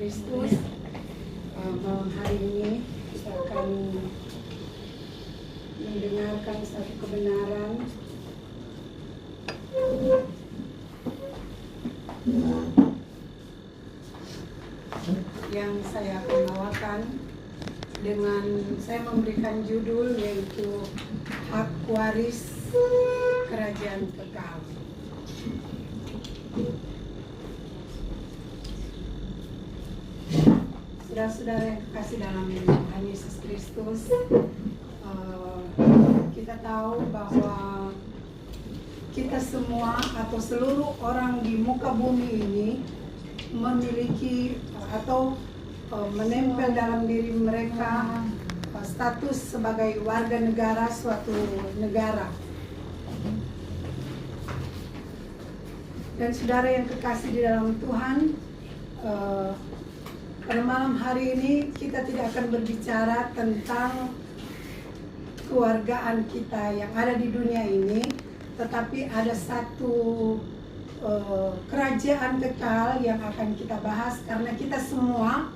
Kristus. Malam hari ini kita akan mendengarkan satu kebenaran yang saya akan bawakan dengan saya memberikan judul yaitu hak waris kerajaan kekal. Saudara-saudara yang kekasih dalam Tuhan Yesus Kristus, kita tahu bahwa kita semua atau seluruh orang di muka bumi ini memiliki atau menempel dalam diri mereka status sebagai warga negara suatu negara. Dan saudara yang kekasih di dalam Tuhan, pada malam hari ini kita tidak akan berbicara tentang kewargaan kita yang ada di dunia ini, tetapi ada satu kerajaan kekal yang akan kita bahas, karena kita semua,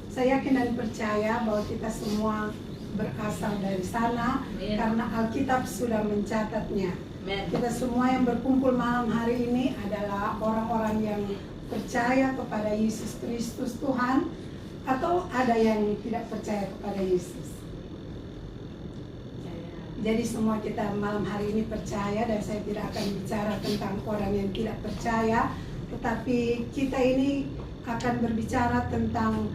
saya yakin dan percaya bahwa kita semua berasal dari sana. Amen. Karena Alkitab sudah mencatatnya. Amen. Kita semua yang berkumpul malam hari ini adalah orang-orang yang percaya kepada Yesus Kristus Tuhan, atau ada yang tidak percaya kepada Yesus. Jadi semua kita malam hari ini percaya, dan saya tidak akan bicara tentang orang yang tidak percaya, tetapi kita ini akan berbicara tentang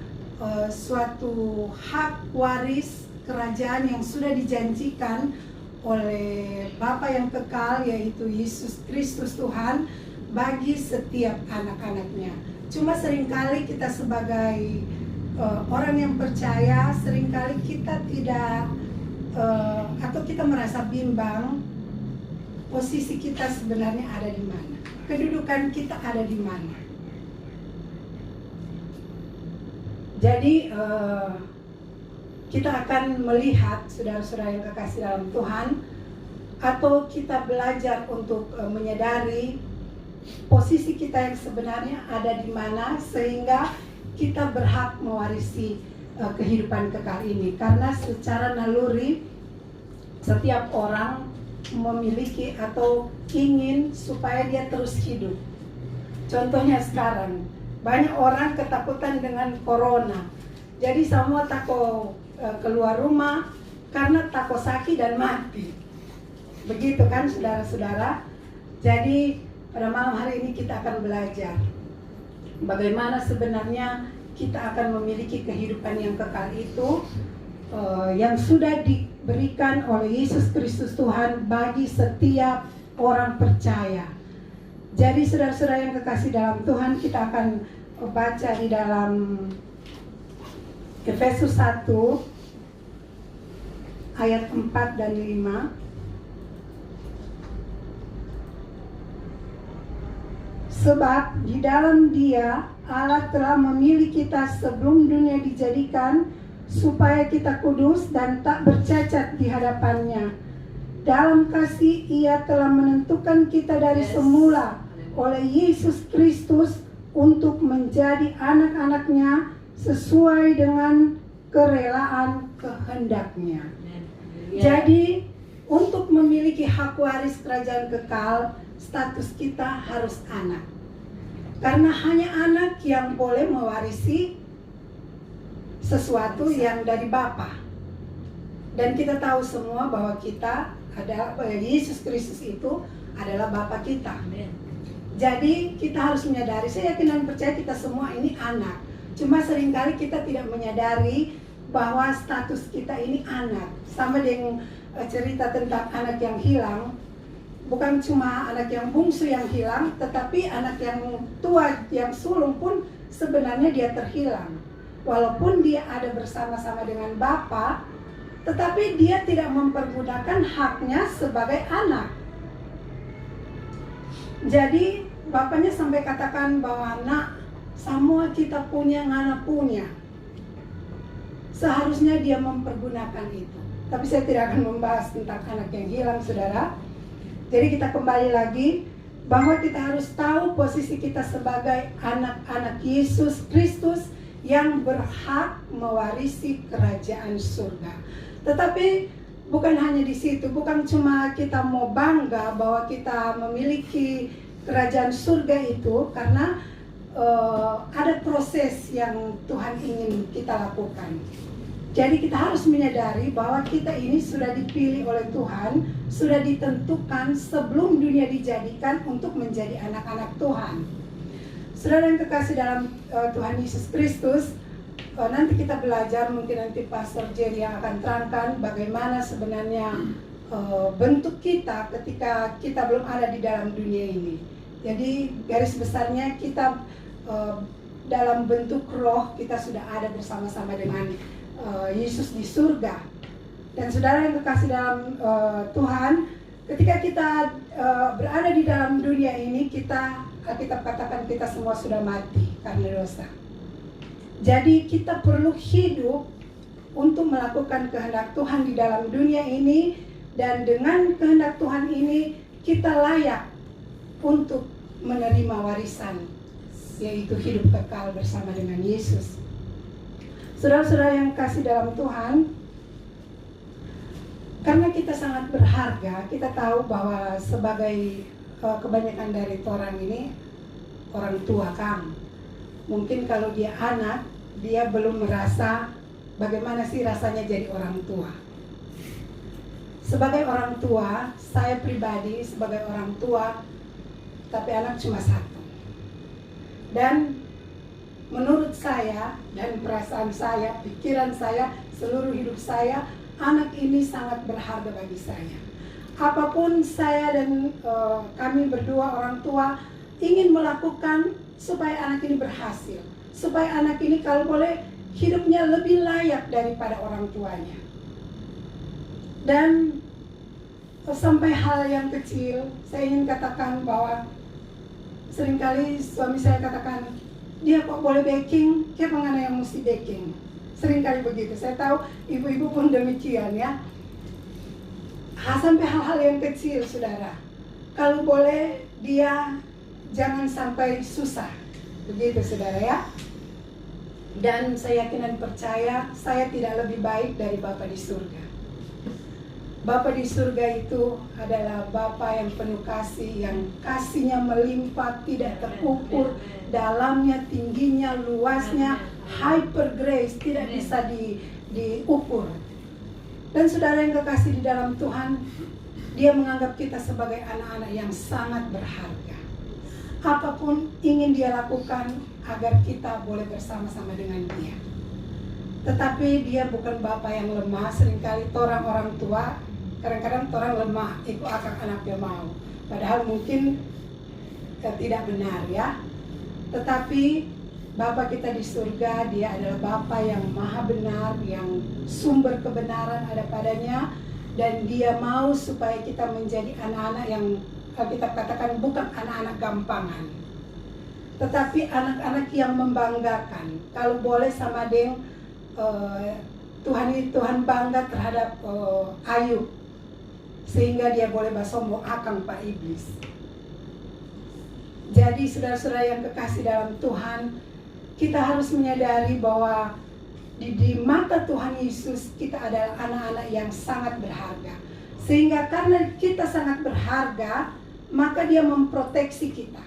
suatu hak waris kerajaan yang sudah dijanjikan oleh Bapa yang kekal, yaitu Yesus Kristus Tuhan, bagi setiap anak-anaknya. Cuma seringkali kita sebagai orang yang percaya, seringkali kita tidak atau kita merasa bimbang, posisi kita sebenarnya ada di mana, kedudukan kita ada di mana. Jadi kita akan melihat, saudara-saudara yang kekasih dalam Tuhan, atau kita belajar untuk menyadari posisi kita yang sebenarnya ada di mana, sehingga kita berhak mewarisi kehidupan kekal ini. Karena secara naluri setiap orang memiliki atau ingin supaya dia terus hidup. Contohnya sekarang banyak orang ketakutan dengan corona, jadi semua takut keluar rumah karena takut sakit dan mati. Begitu kan saudara-saudara. Jadi pada malam hari ini kita akan belajar bagaimana sebenarnya kita akan memiliki kehidupan yang kekal itu, yang sudah diberikan oleh Yesus Kristus Tuhan bagi setiap orang percaya. Jadi saudara-saudara yang kekasih dalam Tuhan, kita akan baca di dalam Efesus 1 ayat 4 dan 5. Sebab di dalam Dia Allah telah memilih kita sebelum dunia dijadikan, supaya kita kudus dan tak bercacat di hadapannya. Dalam kasih Ia telah menentukan kita dari semula oleh Yesus Kristus untuk menjadi anak-anaknya sesuai dengan kerelaan kehendak-Nya. Jadi untuk memiliki hak waris kerajaan kekal, status kita harus anak. Karena hanya anak yang boleh mewarisi sesuatu yang dari Bapa. Dan kita tahu semua bahwa kita adalah, Yesus Kristus itu adalah Bapa kita. Jadi kita harus menyadari, saya yakin dan percaya kita semua ini anak. Cuma seringkali kita tidak menyadari bahwa status kita ini anak. Sama dengan cerita tentang anak yang hilang. Bukan cuma anak yang bungsu yang hilang, tetapi anak yang tua, yang sulung pun sebenarnya dia terhilang. Walaupun dia ada bersama-sama dengan Bapa, tetapi dia tidak mempergunakan haknya sebagai anak. Jadi bapaknya sampai katakan bahwa, nak, semua kita punya, ngana punya. Seharusnya dia mempergunakan itu. Tapi saya tidak akan membahas tentang anak yang hilang, saudara. Jadi kita kembali lagi bahwa kita harus tahu posisi kita sebagai anak-anak Yesus Kristus yang berhak mewarisi kerajaan surga. Tetapi bukan hanya di situ, bukan cuma kita mau bangga bahwa kita memiliki kerajaan surga itu, karena ada proses yang Tuhan ingin kita lakukan. Jadi kita harus menyadari bahwa kita ini sudah dipilih oleh Tuhan, sudah ditentukan sebelum dunia dijadikan untuk menjadi anak-anak Tuhan. Saudara yang kekasih dalam Tuhan Yesus Kristus, nanti kita belajar, mungkin nanti Pastor Jerry yang akan terangkan bagaimana sebenarnya bentuk kita ketika kita belum ada di dalam dunia ini. Jadi garis besarnya kita dalam bentuk roh, kita sudah ada bersama-sama dengan Yesus di surga. Dan saudara yang kekasih dalam Tuhan, ketika kita berada di dalam dunia ini, kita katakan kita semua sudah mati karena dosa. Jadi kita perlu hidup untuk melakukan kehendak Tuhan di dalam dunia ini, dan dengan kehendak Tuhan ini kita layak untuk menerima warisan, yaitu hidup kekal bersama dengan Yesus. Saudara-saudara yang kasih dalam Tuhan, karena kita sangat berharga, kita tahu bahwa sebagai kebanyakan dari orang ini orang tua kan. Mungkin kalau dia anak, dia belum merasa bagaimana sih rasanya jadi orang tua. Sebagai orang tua, saya pribadi sebagai orang tua, tapi anak cuma satu. Dan menurut saya dan perasaan saya, pikiran saya, seluruh hidup saya, anak ini sangat berharga bagi saya. Apapun saya dan kami berdua orang tua ingin melakukan supaya anak ini berhasil, supaya anak ini kalau boleh hidupnya lebih layak daripada orang tuanya. Dan sampai hal yang kecil, saya ingin katakan bahwa seringkali suami saya katakan, dia kok boleh baking, kayak mana yang mesti baking. Seringkali begitu, saya tahu ibu-ibu pun demikian ya. Sampai hal-hal yang kecil, saudara. Kalau boleh dia jangan sampai susah. Begitu, saudara ya. Dan saya yakin dan percaya saya tidak lebih baik dari Bapa di surga. Bapa di surga itu adalah Bapa yang penuh kasih, yang kasihnya melimpah, tidak terukur, dalamnya, tingginya, luasnya, hyper grace, tidak bisa diukur. Dan saudara yang kekasih di dalam Tuhan, dia menganggap kita sebagai anak-anak yang sangat berharga. Apapun ingin dia lakukan agar kita boleh bersama-sama dengan dia. Tetapi dia bukan Bapa yang lemah. Seringkali orang tua, kadang-kadang orang lemah, ikut akak anaknya mau. Padahal mungkin tidak benar ya. Tetapi Bapa kita di surga, dia adalah Bapa yang maha benar, yang sumber kebenaran ada padanya. Dan dia mau supaya kita menjadi anak-anak yang kita katakan bukan anak-anak gampangan, tetapi anak-anak yang membanggakan. Kalau boleh sama Deng, Tuhan bangga terhadap Ayub, sehingga dia boleh bersombong akang Pak Iblis. Jadi saudara-saudara yang kekasih dalam Tuhan, kita harus menyadari bahwa di mata Tuhan Yesus kita adalah anak-anak yang sangat berharga. Sehingga karena kita sangat berharga, maka dia memproteksi kita.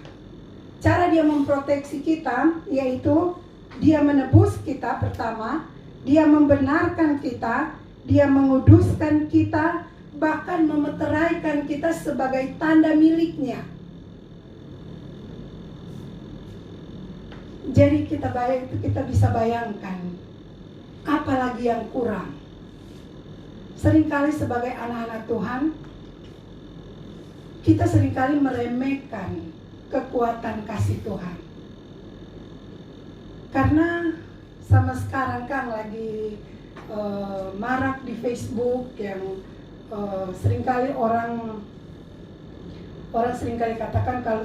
Cara dia memproteksi kita yaitu dia menebus kita pertama, dia membenarkan kita, dia menguduskan kita, bahkan memeteraikan kita sebagai tanda miliknya. Jadi kita bisa bayangkan apalagi yang kurang. Seringkali sebagai anak-anak Tuhan, kita seringkali meremehkan kekuatan kasih Tuhan. Karena sama sekarang kan lagi marak di Facebook yang seringkali orang seringkali katakan, kalau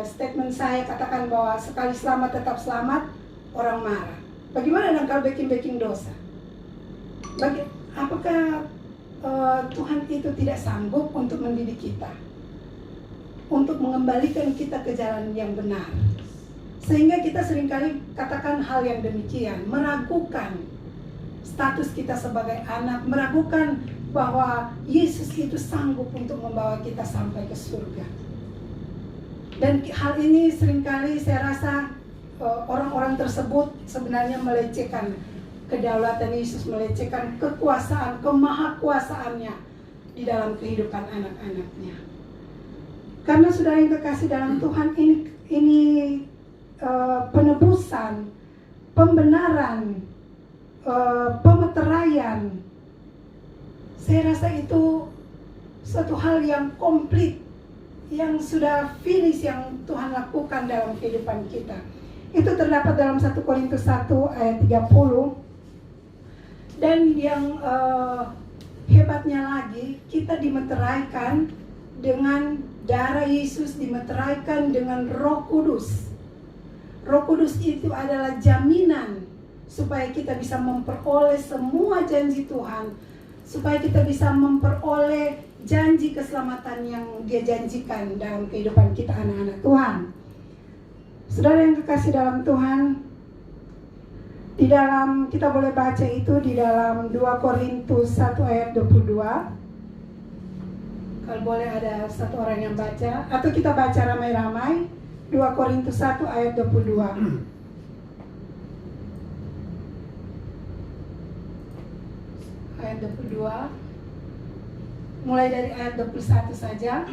statement saya katakan bahwa sekali selamat tetap selamat, orang marah. Bagaimana dengan kalau baking dosa? Apakah Tuhan itu tidak sanggup untuk mendidik kita, untuk mengembalikan kita ke jalan yang benar? Sehingga kita seringkali katakan hal yang demikian, meragukan status kita sebagai anak, meragukan bahwa Yesus itu sanggup untuk membawa kita sampai ke surga. Dan hal ini seringkali saya rasa orang-orang tersebut sebenarnya melecehkan kedaulatan Yesus, melecehkan kekuasaan, kemahakuasaannya di dalam kehidupan anak-anaknya. Karena saudara yang kekasih dalam Tuhan, ini penebusan, pembenaran, pemeteraian, saya rasa itu suatu hal yang komplit, yang sudah finish, yang Tuhan lakukan dalam kehidupan kita. Itu terdapat dalam 1 Korintus 1 ayat 30. Dan yang hebatnya lagi, kita dimeteraikan dengan darah Yesus, dimeteraikan dengan Roh Kudus. Roh Kudus itu adalah jaminan supaya kita bisa memperoleh semua janji Tuhan, supaya kita bisa memperoleh janji keselamatan yang Dia janjikan dalam kehidupan kita anak-anak Tuhan. Saudara yang kekasih dalam Tuhan, di dalam kita boleh baca itu di dalam 2 Korintus 1 ayat 22. Kalau boleh ada satu orang yang baca, atau kita baca ramai-ramai. 2 Korintus 1 ayat 22. Ayat 22. Mulai dari ayat 21 saja.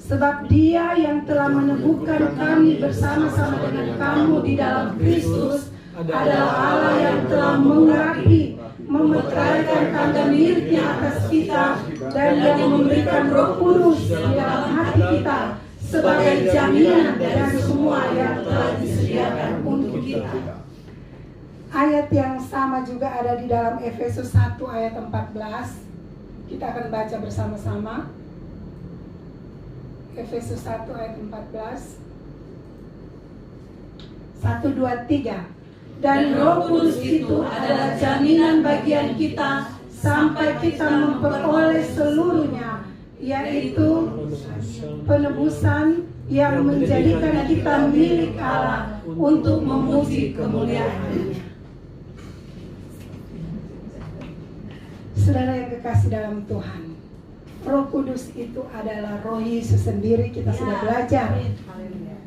Sebab Dia yang telah meneguhkan kami bersama-sama dengan kamu di dalam Kristus adalah Allah yang telah mengurapi, memeteraikan tanda miliknya atas kita, dan yang memberikan Roh Kudus di dalam hati kita sebagai jaminan dari semua yang telah disediakan untuk kita. Ayat yang sama juga ada di dalam Efesus 1 ayat 14. Kita akan baca bersama-sama. Efesus 1 ayat 14. 1, 2, 3. Dan Roh Kudus itu adalah jaminan bagian kita sampai kita memperoleh seluruhnya, yaitu penebusan yang menjadikan kita milik Allah untuk memuji kemuliaan-Nya. Saudara yang kekasih dalam Tuhan, Roh Kudus itu adalah Roh Yesus sendiri. Kita sudah belajar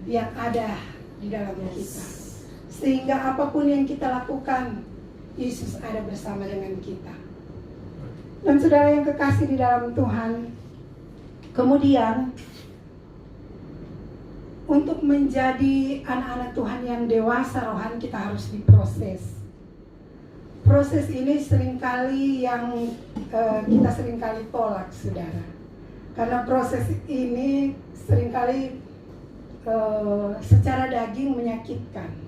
yang ada di dalam kita. Sehingga apapun yang kita lakukan, Yesus ada bersama dengan kita. Dan saudara yang kekasih di dalam Tuhan, kemudian untuk menjadi anak-anak Tuhan yang dewasa rohani, kita harus diproses. Proses ini seringkali yang kita seringkali tolak, saudara. Karena proses ini seringkali secara daging menyakitkan.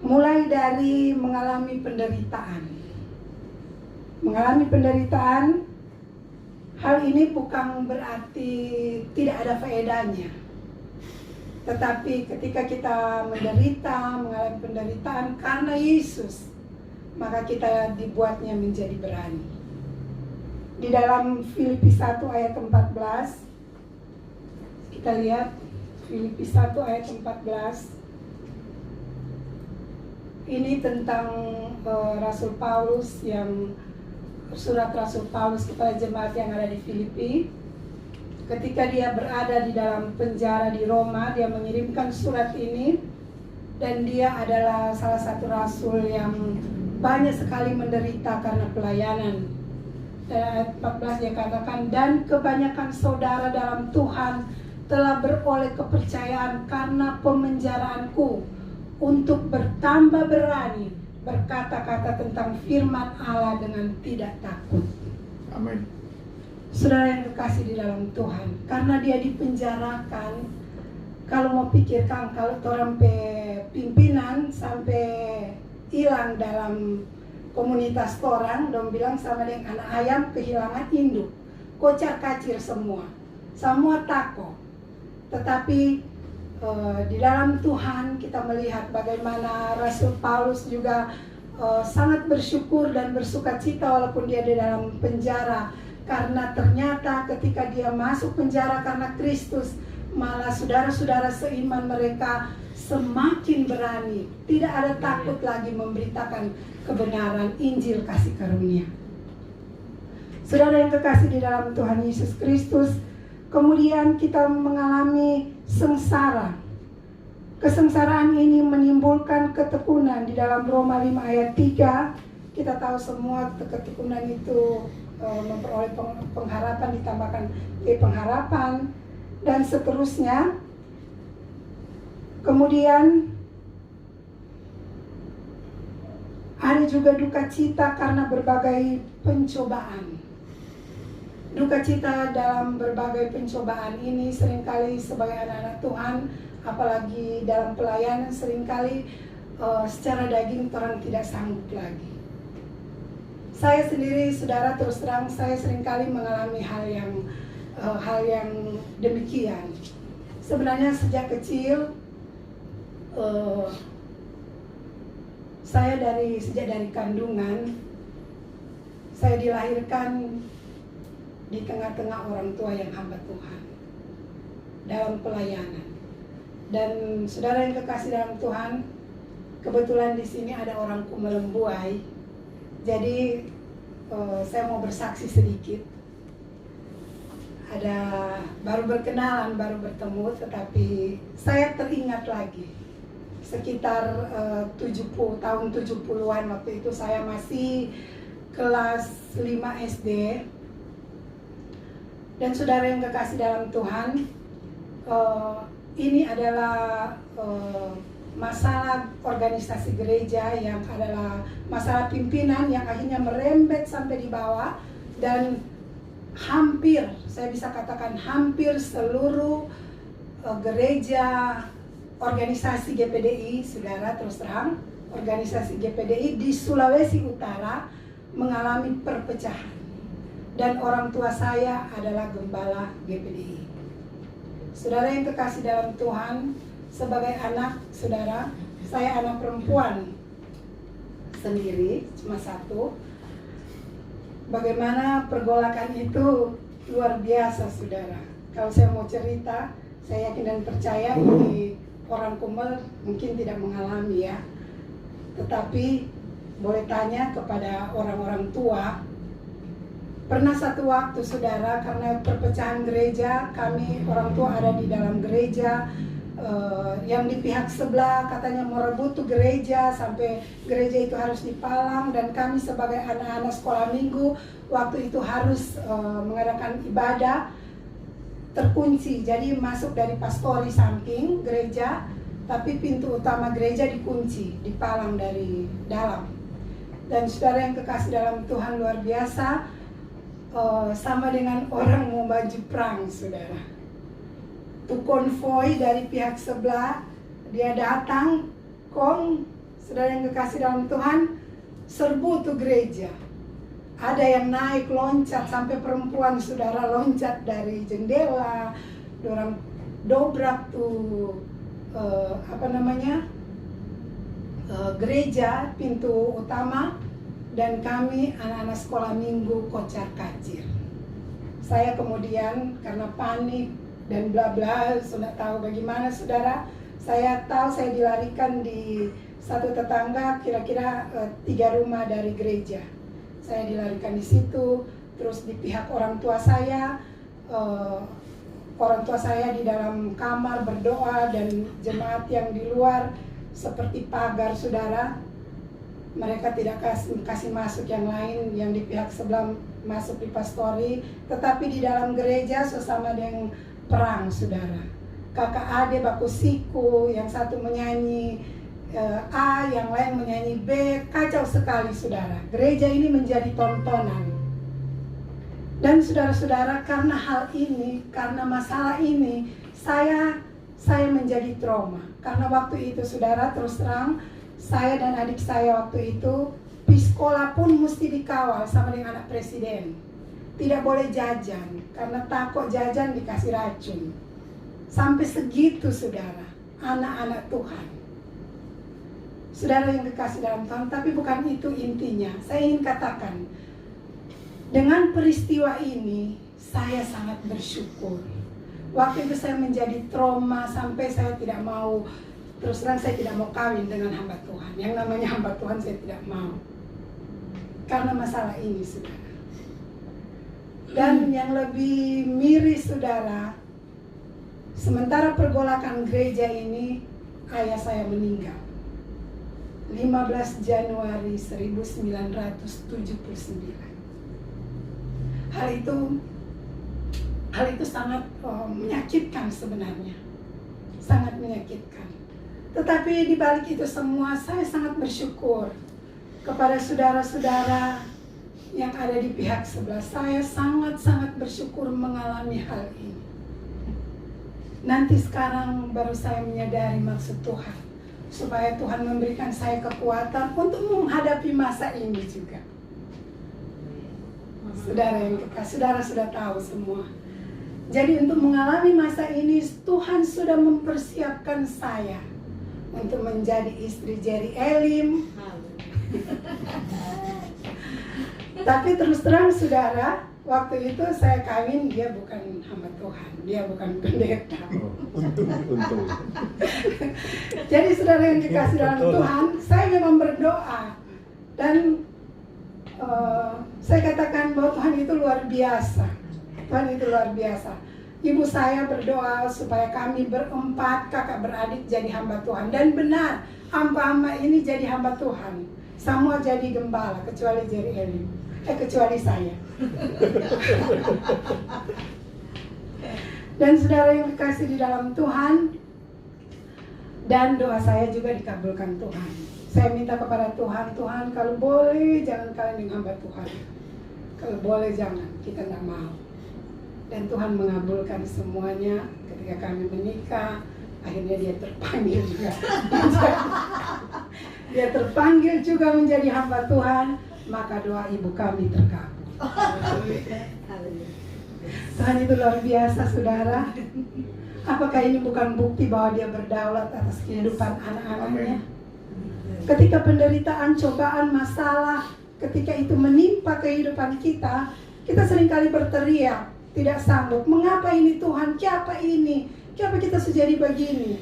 Mulai dari mengalami penderitaan. Mengalami penderitaan, hal ini bukan berarti tidak ada faedahnya. Tetapi ketika kita menderita, mengalami penderitaan karena Yesus, maka kita dibuatnya menjadi berani. Di dalam Filipi 1 ayat 14, kita lihat Filipi 1 ayat 14. Ini tentang Rasul Paulus, yang surat Rasul Paulus kepada jemaat yang ada di Filipi. Ketika dia berada di dalam penjara di Roma, dia mengirimkan surat ini, dan dia adalah salah satu rasul yang banyak sekali menderita karena pelayanan. Dan ayat 14 dia katakan, dan kebanyakan saudara dalam Tuhan telah beroleh kepercayaan karena pemenjaraanku, untuk bertambah berani berkata-kata tentang firman Allah dengan tidak takut. Amin. Saudara yang kekasih di dalam Tuhan, karena dia dipenjarakan, kalau mau pikirkan, kalau orang pimpinan sampai hilang dalam komunitas orang, dong bilang sama dengan anak ayam kehilangan induk, kocar kacir semua takut. Tetapi di dalam Tuhan kita melihat bagaimana Rasul Paulus juga sangat bersyukur dan bersukacita walaupun dia di dalam penjara, karena ternyata ketika dia masuk penjara karena Kristus, malah saudara-saudara seiman mereka semakin berani, tidak ada takut lagi memberitakan kebenaran Injil kasih karunia. Saudara yang kekasih di dalam Tuhan Yesus Kristus, kemudian kita mengalami sengsara. Kesengsaraan ini menimbulkan ketekunan. Di dalam Roma 5 ayat 3, kita tahu semua ketekunan itu memperoleh pengharapan, ditambahkan pengharapan, dan seterusnya. Kemudian ada juga duka cita karena berbagai pencobaan. Duka cita dalam berbagai pencobaan ini seringkali sebagai anak-anak Tuhan, apalagi dalam pelayanan, seringkali secara daging orang tidak sanggup lagi. Saya sendiri, saudara, terus terang saya seringkali mengalami hal yang demikian. Sebenarnya sejak kecil sejak dari kandungan, saya dilahirkan di tengah-tengah orang tua yang hamba Tuhan dalam pelayanan. Dan saudara yang kekasih dalam Tuhan, kebetulan di sini ada orang Kumelembuai. Jadi saya mau bersaksi sedikit. Ada baru berkenalan, baru bertemu, tetapi saya teringat lagi sekitar tahun 70-an, waktu itu saya masih kelas 5 SD. Dan saudara yang kekasih dalam Tuhan, ini adalah masalah organisasi gereja yang adalah masalah pimpinan yang akhirnya merembet sampai di bawah, dan hampir, saya bisa katakan hampir seluruh gereja organisasi GPDI, saudara, terus terang, organisasi GPDI di Sulawesi Utara mengalami perpecahan. Dan orang tua saya adalah gembala GPDI. Saudara yang kekasih dalam Tuhan, sebagai anak, saudara, saya anak perempuan sendiri, cuma satu. Bagaimana pergolakan itu luar biasa, saudara. Kalau saya mau cerita, saya yakin dan percaya ini orang Kumel mungkin tidak mengalami ya. Tetapi boleh tanya kepada orang-orang tua. Pernah satu waktu, saudara, karena perpecahan gereja, kami orang tua ada di dalam gereja, yang di pihak sebelah katanya merebut tuh gereja, sampai gereja itu harus dipalang, dan kami sebagai anak-anak sekolah minggu waktu itu harus mengadakan ibadah terkunci. Jadi masuk dari pastori samping gereja, tapi pintu utama gereja dikunci, dipalang dari dalam. Dan saudara yang kekasih dalam Tuhan, luar biasa, sama dengan orang mau baju perang, saudara. Tuh konvoi dari pihak sebelah, dia datang, saudara yang kekasih dalam Tuhan, serbu tuh gereja. Ada yang naik loncat, sampai perempuan, saudara, loncat dari jendela, orang dobrak tuh gereja, pintu utama. Dan kami anak-anak sekolah minggu kocar kacir. Saya kemudian karena panik dan bla bla, sudah tahu bagaimana, saudara. Saya tahu saya dilarikan di satu tetangga, kira-kira 3 rumah dari gereja. Saya dilarikan di situ. Terus di pihak orang tua saya di dalam kamar berdoa, dan jemaat yang di luar seperti pagar, saudara. Mereka tidak kasih masuk yang lain, yang di pihak sebelah masuk di pastori, tetapi di dalam gereja sesama dengan perang, saudara. Kakak ade baku siku, yang satu menyanyi A, yang lain menyanyi B, kacau sekali, saudara. Gereja ini menjadi tontonan. Dan saudara-saudara, karena hal ini, karena masalah ini, saya menjadi trauma. Karena waktu itu, saudara, terus terang, saya dan adik saya waktu itu di sekolah pun mesti dikawal sama dengan anak presiden. Tidak boleh jajan, karena takut jajan dikasih racun. Sampai segitu, saudara, anak-anak Tuhan. Saudara yang kekasih dalam Tuhan, tapi bukan itu intinya. Saya ingin katakan, dengan peristiwa ini, saya sangat bersyukur. Waktu itu saya menjadi trauma, sampai saya tidak mau terus terang saya tidak mau kawin dengan hamba Tuhan. Yang namanya hamba Tuhan saya tidak mau. Karena masalah ini, saudara. Dan yang lebih miris, saudara, sementara pergolakan gereja ini, ayah saya meninggal 15 Januari 1979. Hal itu sangat menyakitkan sebenarnya, sangat menyakitkan. Tetapi di balik itu semua, saya sangat bersyukur kepada saudara-saudara yang ada di pihak sebelah. Saya sangat-sangat bersyukur mengalami hal ini. Nanti sekarang baru saya menyadari maksud Tuhan, supaya Tuhan memberikan saya kekuatan untuk menghadapi masa ini juga. Saudara yang kekasih, saudara sudah tahu semua. Jadi untuk mengalami masa ini, Tuhan sudah mempersiapkan saya untuk menjadi istri Jerry Elim. Tapi terus terang, saudara, waktu itu saya kawin, dia bukan hamba Tuhan, dia bukan pendeta. Untung. Jadi saudara yang dikasih dalam Tuhan, saya memang berdoa. Dan saya katakan bahwa Tuhan itu luar biasa. Tuhan itu luar biasa. Ibu saya berdoa supaya kami berempat kakak beradik jadi hamba Tuhan. Dan benar, hamba-hamba ini jadi hamba Tuhan. Semua jadi gembala, kecuali Jerry Elim. Kecuali saya. Dan saudara yang dikasih di dalam Tuhan, dan doa saya juga dikabulkan Tuhan. Saya minta kepada Tuhan, Tuhan kalau boleh jangan kalian dengan hamba Tuhan. Kalau boleh jangan, kita tidak mau. Dan Tuhan mengabulkan semuanya. Ketika kami menikah, akhirnya dia terpanggil juga. Dia terpanggil juga menjadi hamba Tuhan. Maka doa ibu kami terkabul. Tuhan itu luar biasa, saudara. Apakah ini bukan bukti bahwa dia berdaulat atas kehidupan anak-anaknya? Ketika penderitaan, cobaan, masalah, ketika itu menimpa kehidupan kita, kita seringkali berteriak, tidak sanggup. Mengapa ini Tuhan? Kenapa ini? Kenapa kita sejadi begini?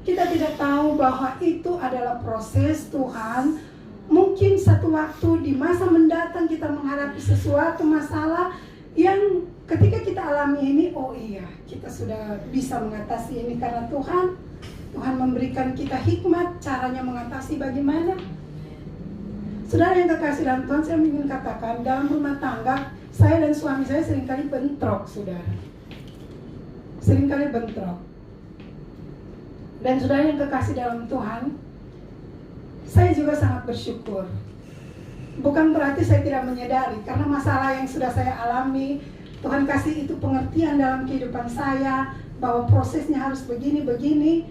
Kita tidak tahu bahwa itu adalah proses Tuhan. Mungkin satu waktu di masa mendatang kita menghadapi sesuatu masalah yang ketika kita alami ini, oh iya, kita sudah bisa mengatasi ini karena Tuhan memberikan kita hikmat caranya mengatasi bagaimana. Saudara yang kekasih dalam Tuhan, saya ingin katakan dalam rumah tangga, saya dan suami saya seringkali bentrok, saudara. Seringkali bentrok. Dan saudara yang kekasih dalam Tuhan, saya juga sangat bersyukur. Bukan berarti saya tidak menyadari, karena masalah yang sudah saya alami, Tuhan kasih itu pengertian dalam kehidupan saya, bahwa prosesnya harus begini-begini.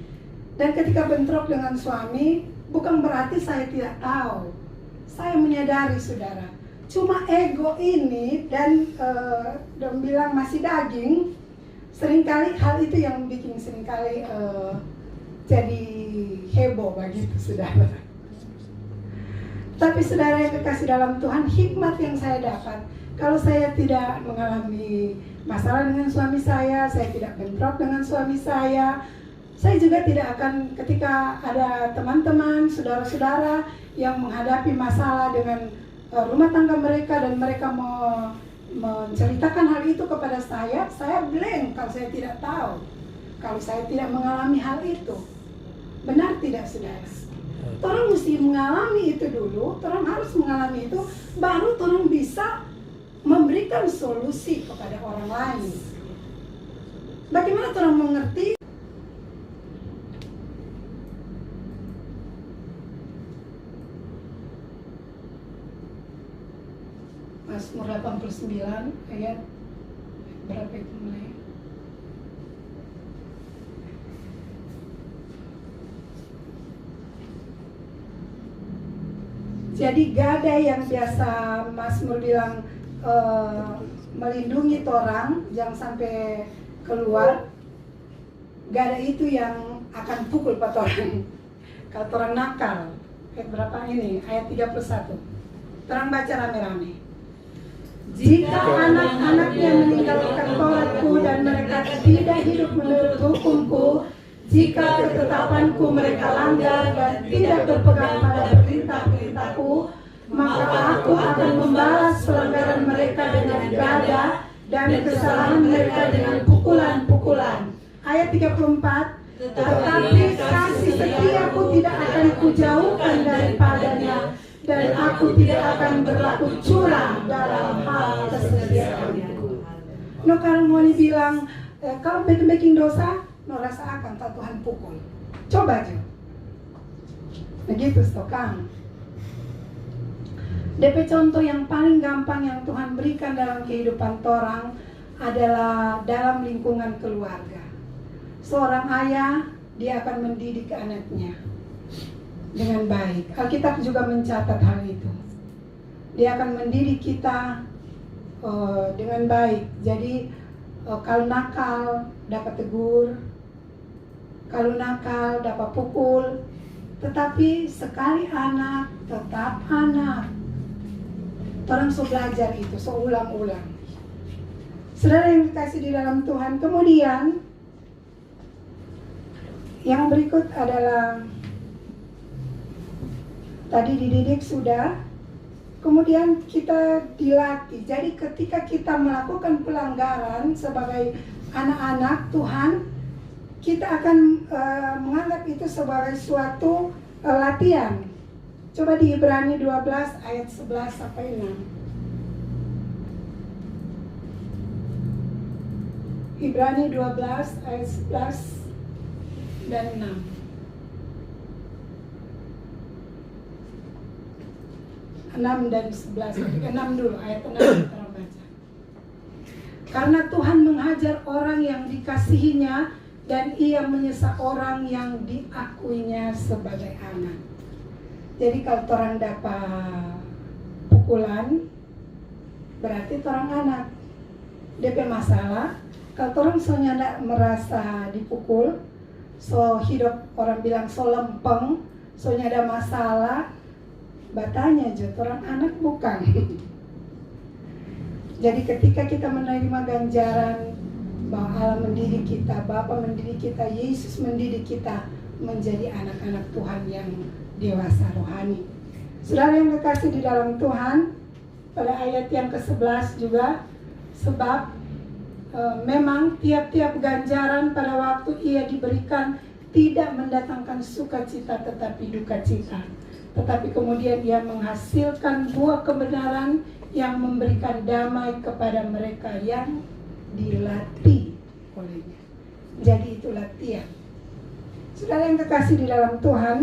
Dan ketika bentrok dengan suami, bukan berarti saya tidak tahu. Saya menyadari, saudara. Cuma ego ini dan bilang masih daging, seringkali hal itu yang bikin seringkali jadi heboh begitu, saudara. Tapi saudara yang kekasih dalam Tuhan, hikmat yang saya dapat, kalau saya tidak mengalami masalah dengan suami saya tidak bentrok dengan suami saya juga tidak akan, ketika ada teman-teman, saudara-saudara yang menghadapi masalah dengan rumah tangga mereka dan mereka mau menceritakan hal itu kepada saya blank kalau saya tidak tahu, kalau saya tidak mengalami hal itu. Benar tidak, saudara? Orang mesti mengalami itu dulu, orang harus mengalami itu, baru orang bisa memberikan solusi kepada orang lain. Bagaimana orang mengerti? Mazmur 89 ayat berapa itu mulai? Jadi gada yang biasa Mazmur bilang melindungi orang jangan sampai keluar, gada itu yang akan pukul orang. Kalau orang nakal, ayat berapa ini? Ayat 31. Orang baca rame-rame. Jika anak-anaknya meninggalkan Tauratku dan mereka tidak hidup menurut hukumku, Jika ketetapanku mereka langgar dan tidak berpegang pada perintah-perintahku, maka aku akan membalas pelanggaran mereka dengan gada dan kesalahan mereka dengan pukulan-pukulan. Ayat 34, tetapi kasih setiaku tidak akan kujauhkan daripadanya, dan aku tidak akan berlaku curang dalam hal kesetiaanku. No, kalau mau dibilang kalau bikin dosa, no rasa akan Tuhan pukul. Coba aja. Begitu stokang. DP contoh yang paling gampang yang Tuhan berikan dalam kehidupan orang adalah dalam lingkungan keluarga. Seorang ayah, dia akan mendidik anaknya dengan baik. Alkitab juga mencatat hal itu. Dia akan mendidik kita dengan baik. Jadi kalau nakal dapat tegur, kalau nakal dapat pukul. Tetapi sekali anak tetap anak. Orang so belajar itu, so ulang-ulang. Saudara yang dikasih di dalam Tuhan. Kemudian yang berikut adalah tadi dididik sudah. Kemudian kita dilatih. Jadi ketika kita melakukan pelanggaran sebagai anak-anak Tuhan, kita akan menganggap itu sebagai suatu latihan. Coba di Ibrani 12 ayat 11 sampai 6. Ibrani 12 ayat 11 dan 6. 6 dan 11. 6 dulu, ayat 6 kita baca. Karena Tuhan menghajar orang yang dikasihinya, dan ia menyesal orang yang diakuinya sebagai anak. Jadi kalau orang dapat pukulan, berarti orang anak. DP masalah, kalau orang soalnya tidak merasa dipukul, so hidup orang bilang so lempeng, soalnya ada masalah, batanya aja orang anak bukan. Jadi ketika kita menerima ganjaran bahwa Allah mendidik kita, Bapa mendidik kita, Yesus mendidik kita menjadi anak-anak Tuhan yang dewasa rohani. Saudara yang kekasih di dalam Tuhan, pada ayat yang ke-11 juga, sebab memang tiap-tiap ganjaran pada waktu ia diberikan tidak mendatangkan sukacita tetapi duka cita. Tetapi kemudian ia menghasilkan buah kebenaran yang memberikan damai kepada mereka yang dilatih olehnya. Jadi itu latihan. Saudara yang kekasih di dalam Tuhan,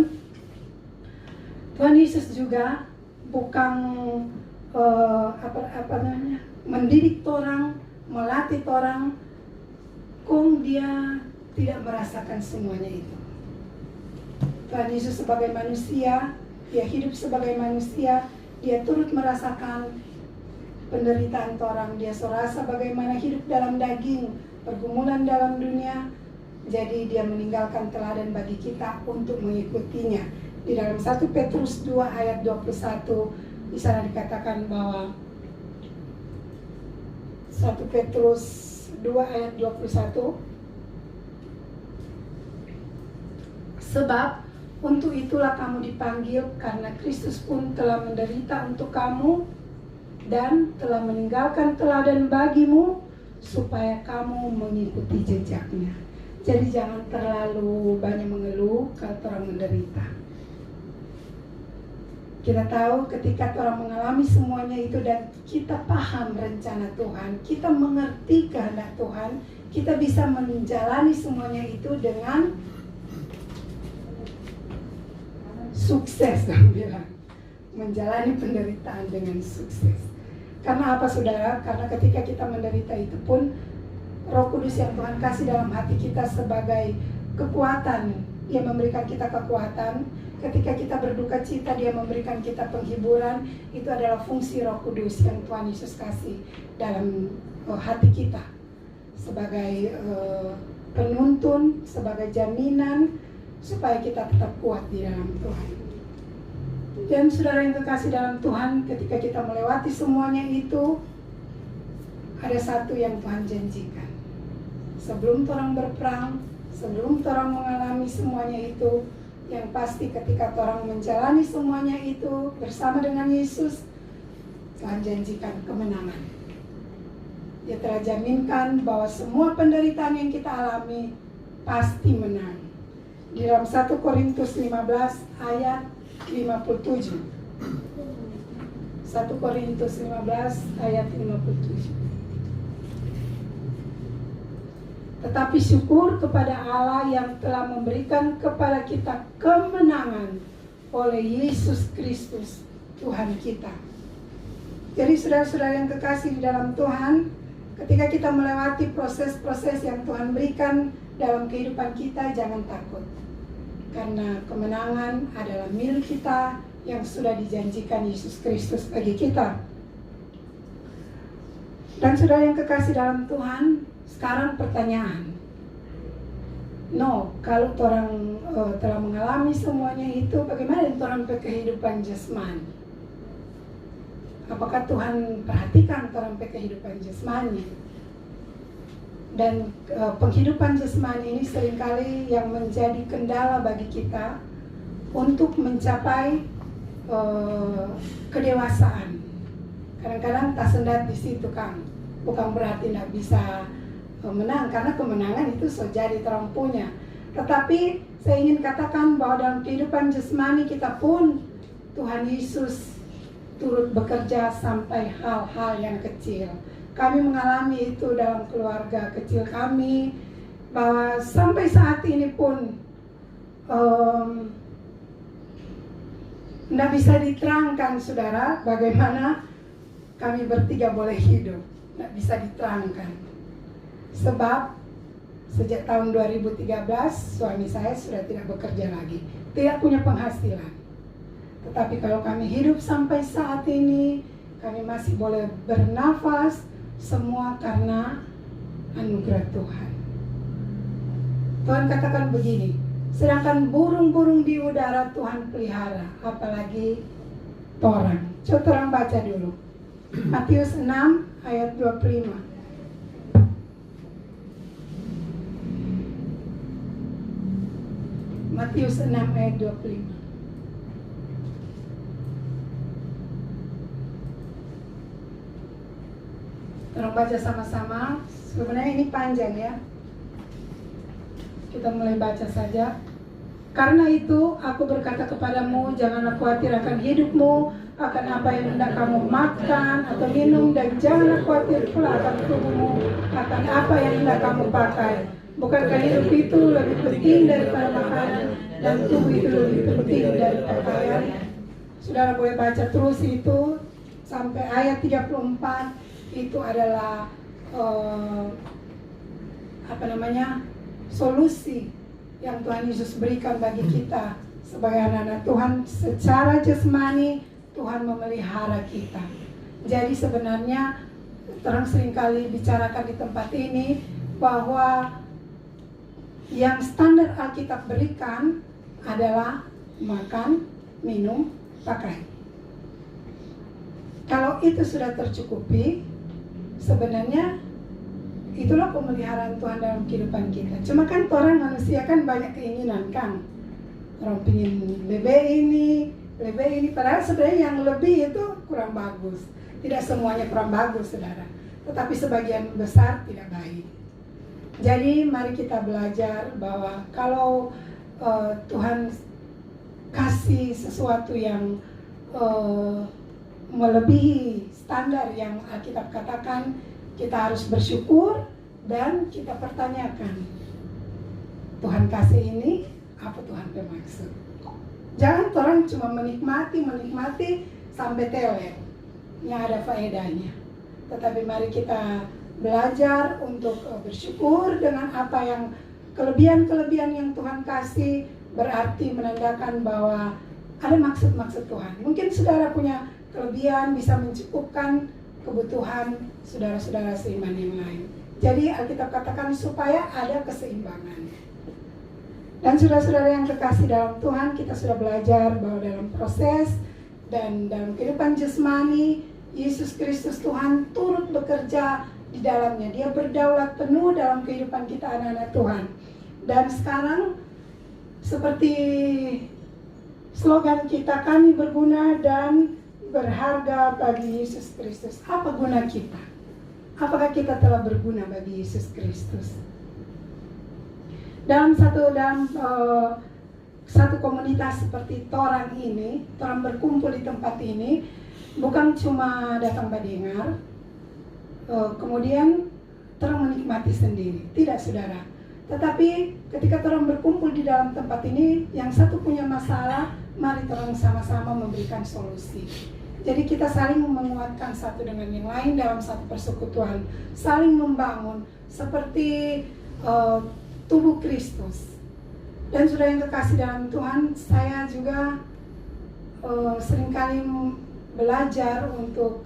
Tuhan Yesus juga bukan mendidik orang, melatih orang, kung dia tidak merasakan semuanya itu. Tuhan Yesus sebagai manusia, dia hidup sebagai manusia, dia turut merasakan penderitaan orang, dia serasa bagaimana hidup dalam daging, pergumulan dalam dunia. Jadi dia meninggalkan teladan bagi kita untuk mengikutinya. Di dalam 1 Petrus 2 ayat 21 di sana dikatakan bahwa 1 Petrus 2 ayat 21, sebab untuk itulah kamu dipanggil, karena Kristus pun telah menderita untuk kamu dan telah meninggalkan teladan bagimu supaya kamu mengikuti jejaknya. Jadi jangan terlalu banyak mengeluh kalau orang menderita. Kita tahu ketika orang mengalami semuanya itu dan kita paham rencana Tuhan, kita mengerti kehendak Tuhan, kita bisa menjalani semuanya itu dengan sukses, bilang. Menjalani penderitaan dengan sukses. Karena apa saudara? Karena ketika kita menderita itu pun Roh Kudus yang Tuhan kasih dalam hati kita sebagai kekuatan, Dia memberikan kita kekuatan. Ketika kita berduka cita, Dia memberikan kita penghiburan. Itu adalah fungsi Roh Kudus yang Tuhan Yesus kasih dalam hati kita sebagai penuntun, sebagai jaminan supaya kita tetap kuat di dalam Tuhan. Dan saudara yang kekasih dalam Tuhan, ketika kita melewati semuanya itu, ada satu yang Tuhan janjikan. Sebelum orang berperang, Sebelum orang mengalami semuanya itu, yang pasti ketika orang menjalani semuanya itu bersama dengan Yesus, Tuhan janjikan kemenangan. Dia telah jaminkan bahwa semua penderitaan yang kita alami pasti menang. Di dalam 1 Korintus 15 ayat 57. 1 Korintus 15 ayat 57. Tetapi syukur kepada Allah yang telah memberikan kepada kita kemenangan oleh Yesus Kristus Tuhan kita. Jadi saudara-saudara yang kekasih di dalam Tuhan, ketika kita melewati proses-proses yang Tuhan berikan dalam kehidupan kita, jangan takut. Karena kemenangan adalah milik kita yang sudah dijanjikan Yesus Kristus bagi kita. Dan saudara yang kekasih dalam Tuhan, sekarang pertanyaan. Kalau orang telah mengalami semuanya itu, bagaimana dengan orang kehidupan jasmani? Apakah Tuhan perhatikan orang kehidupan jasmani? Dan penghidupan jasmani ini seringkali yang menjadi kendala bagi kita untuk mencapai kedewasaan. Kadang-kadang tak sendat di situ, Kang. Bukan berarti tidak bisa menang, karena kemenangan itu sudah jadi terang punya. Tetapi saya ingin katakan bahwa dalam kehidupan jasmani kita pun Tuhan Yesus turut bekerja sampai hal-hal yang kecil. Kami mengalami itu dalam keluarga kecil kami, bahwa sampai saat ini pun tidak bisa diterangkan, saudara, bagaimana kami bertiga boleh hidup. Tidak bisa diterangkan. Sebab sejak tahun 2013 suami saya sudah tidak bekerja lagi, tidak punya penghasilan. Tetapi kalau kami hidup sampai saat ini, kami masih boleh bernafas, semua karena anugerah Tuhan. Tuhan katakan begini, sedangkan burung-burung di udara Tuhan pelihara, apalagi orang. Coba orang baca dulu. Matius 6 ayat 25. Matius 6 ayat 25. Tolong baca sama-sama. Sebenarnya ini panjang ya. Kita mulai baca saja. Karena itu aku berkata kepadamu, janganlah khawatir akan hidupmu, akan apa yang hendak kamu makan atau minum, dan janganlah khawatir pula akan tubuhmu, akan apa yang hendak kamu pakai. Bukankah hidup itu lebih penting daripada makanan, dan tubuh itu lebih penting dari pakaian? Saudara boleh baca terus itu sampai ayat 34. Itu adalah solusi yang Tuhan Yesus berikan bagi kita sebagai anak-anak Tuhan. Secara jasmani Tuhan memelihara kita. Jadi sebenarnya terang seringkali bicarakan di tempat ini bahwa yang standar Alkitab berikan adalah makan, minum, pakai. Kalau itu sudah tercukupi, sebenarnya itulah pemeliharaan Tuhan dalam kehidupan kita. Cuma kan orang manusia kan banyak keinginan, kan. Orang ingin lebih ini, padahal sebenarnya yang lebih itu kurang bagus. Tidak semuanya kurang bagus, saudara. Tetapi sebagian besar tidak baik. Jadi mari kita belajar bahwa kalau Tuhan kasih sesuatu yang melebihi standar yang Alkitab katakan, kita harus bersyukur dan kita pertanyakan, Tuhan kasih ini, apa Tuhan bermaksud? Jangan orang cuma menikmati sampai teler, yang ada faedahnya. Tetapi mari kita belajar untuk bersyukur dengan apa yang kelebihan-kelebihan yang Tuhan kasih, berarti menandakan bahwa ada maksud-maksud Tuhan. Mungkin saudara punya kelebihan bisa mencukupkan kebutuhan saudara-saudara seiman yang lain. Jadi Alkitab katakan supaya ada keseimbangan. Dan saudara-saudara yang terkasih dalam Tuhan, kita sudah belajar bahwa dalam proses dan dalam kehidupan jasmani, Yesus Kristus Tuhan turut bekerja di dalamnya. Dia berdaulat penuh dalam kehidupan kita anak-anak Tuhan. Dan sekarang seperti slogan kita, kami berguna dan berharga bagi Yesus Kristus. Apa guna kita? Apakah kita telah berguna bagi Yesus Kristus? Dalam satu komunitas seperti Torang ini, Torang berkumpul di tempat ini, bukan cuma datang mendengar, kemudian Torang menikmati sendiri, tidak saudara. Tetapi ketika Torang berkumpul di dalam tempat ini, yang satu punya masalah, mari Torang sama-sama memberikan solusi. Jadi kita saling menguatkan satu dengan yang lain dalam satu persekutuan, saling membangun seperti tubuh Kristus. Dan sudah yang kekasih dalam Tuhan, saya juga seringkali belajar untuk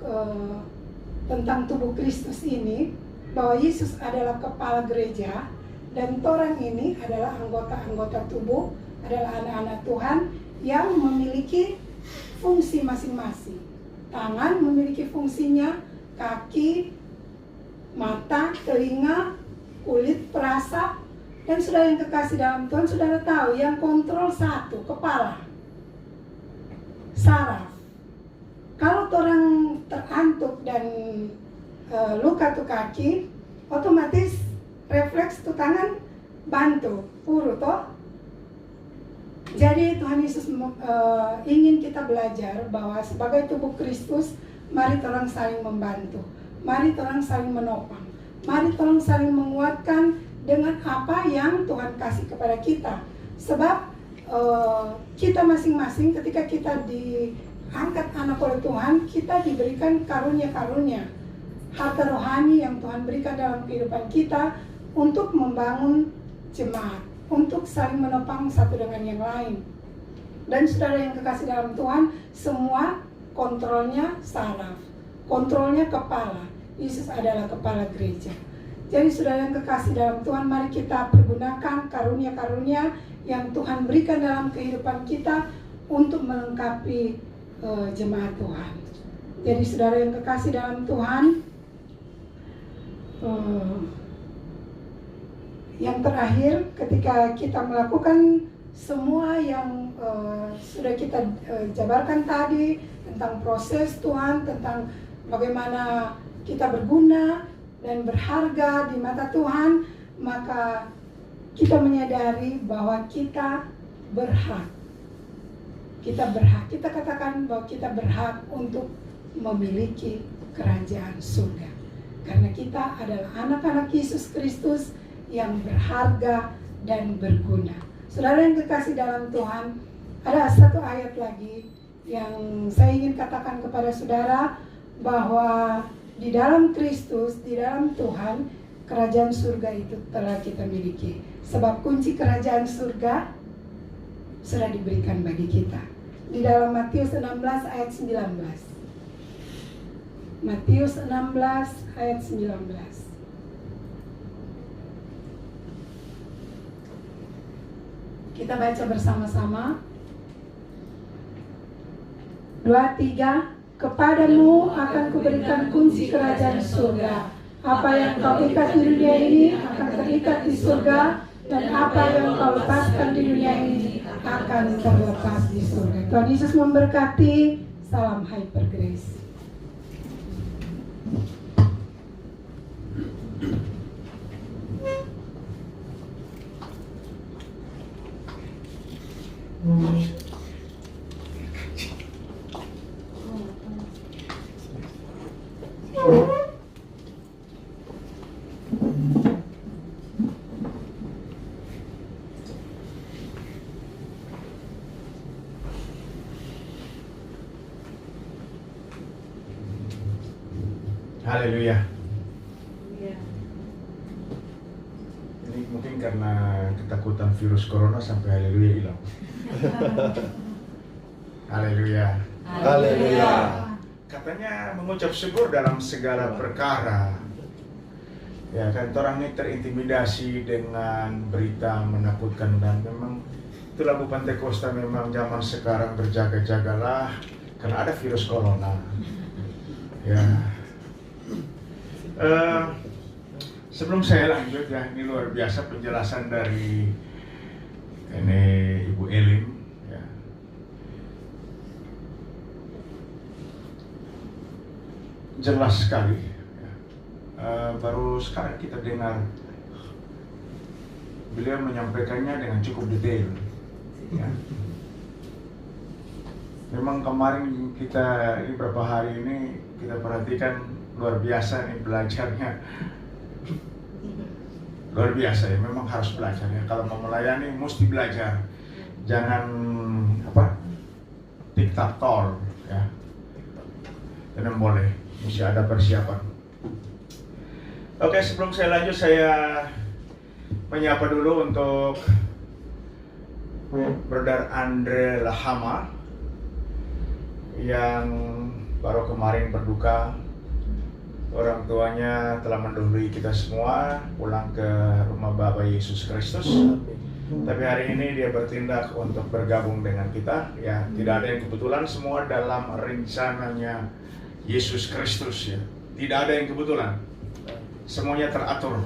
tentang tubuh Kristus ini, bahwa Yesus adalah kepala gereja dan Torang ini adalah anggota-anggota tubuh, adalah anak-anak Tuhan yang memiliki fungsi masing-masing. Tangan memiliki fungsinya, kaki, mata, telinga, kulit, perasa. Dan saudara yang kekasih dalam Tuhan, saudara tahu yang kontrol satu, kepala, saraf. Kalau orang terantuk dan luka tuh kaki, otomatis refleks tuh tangan bantu, puru toh. Jadi Tuhan Yesus ingin kita belajar bahwa sebagai tubuh Kristus, mari orang saling membantu, mari orang saling menopang, mari orang saling menguatkan dengan apa yang Tuhan kasih kepada kita. Sebab kita masing-masing ketika kita diangkat anak oleh Tuhan, kita diberikan karunia-karunia, harta rohani yang Tuhan berikan dalam kehidupan kita untuk membangun jemaat, untuk saling menopang satu dengan yang lain. Dan saudara yang kekasih dalam Tuhan, semua kontrolnya saraf, kontrolnya kepala. Yesus adalah kepala gereja. Jadi saudara yang kekasih dalam Tuhan, mari kita pergunakan karunia-karunia yang Tuhan berikan dalam kehidupan kita untuk melengkapi jemaat Tuhan. Jadi saudara yang kekasih dalam Tuhan, yang terakhir, ketika kita melakukan semua yang sudah kita jabarkan tadi tentang proses Tuhan, tentang bagaimana kita berguna dan berharga di mata Tuhan, maka kita menyadari bahwa kita berhak. Kita berhak. Kita katakan bahwa kita berhak untuk memiliki kerajaan surga. Karena kita adalah anak-anak Yesus Kristus yang berharga dan berguna. Saudara yang kekasih dalam Tuhan, ada satu ayat lagi yang saya ingin katakan kepada saudara, bahwa di dalam Kristus, di dalam Tuhan, kerajaan surga itu telah kita miliki. Sebab kunci kerajaan surga sudah diberikan bagi kita. Di dalam Matius 16 ayat 19. Matius 16 ayat 19. Kita baca bersama-sama. 2, 3. Kepadamu akan kuberikan kunci kerajaan surga. Apa yang kau ikat di dunia ini akan terikat di surga, dan apa yang kau lepaskan di dunia ini akan terlepas di surga. Tuhan Yesus memberkati. Salam Hyper Grace. Haleluya. Ini mungkin karena ketakutan virus corona sampai haleluya hilang. Haleluya. Haleluya. Katanya mengucap syukur dalam segala perkara. Ya kan, orang ini terintimidasi dengan berita menakutkan, dan memang itulah Bu Pantekosta, memang zaman sekarang berjaga-jagalah karena ada virus corona. Ya. Sebelum saya lanjut ya, ini luar biasa penjelasan dari ini Ibu Elim ya. Jelas sekali ya. Baru sekarang kita dengar beliau menyampaikannya dengan cukup detail ya. Memang kemarin kita ini beberapa hari ini kita perhatikan luar biasa nih belajarnya. Luar biasa ya, memang harus belajar ya. Kalau mau melayani mesti belajar. Jangan diktator ya. Tidak boleh, mesti ada persiapan. Oke, sebelum saya lanjut saya menyapa dulu untuk Brother Andre Lahama yang baru kemarin berduka. Orang tuanya telah mendahului kita semua pulang ke rumah Bapa Yesus Kristus. Tapi hari ini dia bertindak untuk bergabung dengan kita. Ya, tidak ada yang kebetulan, semua dalam rencananya Yesus Kristus ya. Tidak ada yang kebetulan. Semuanya teratur.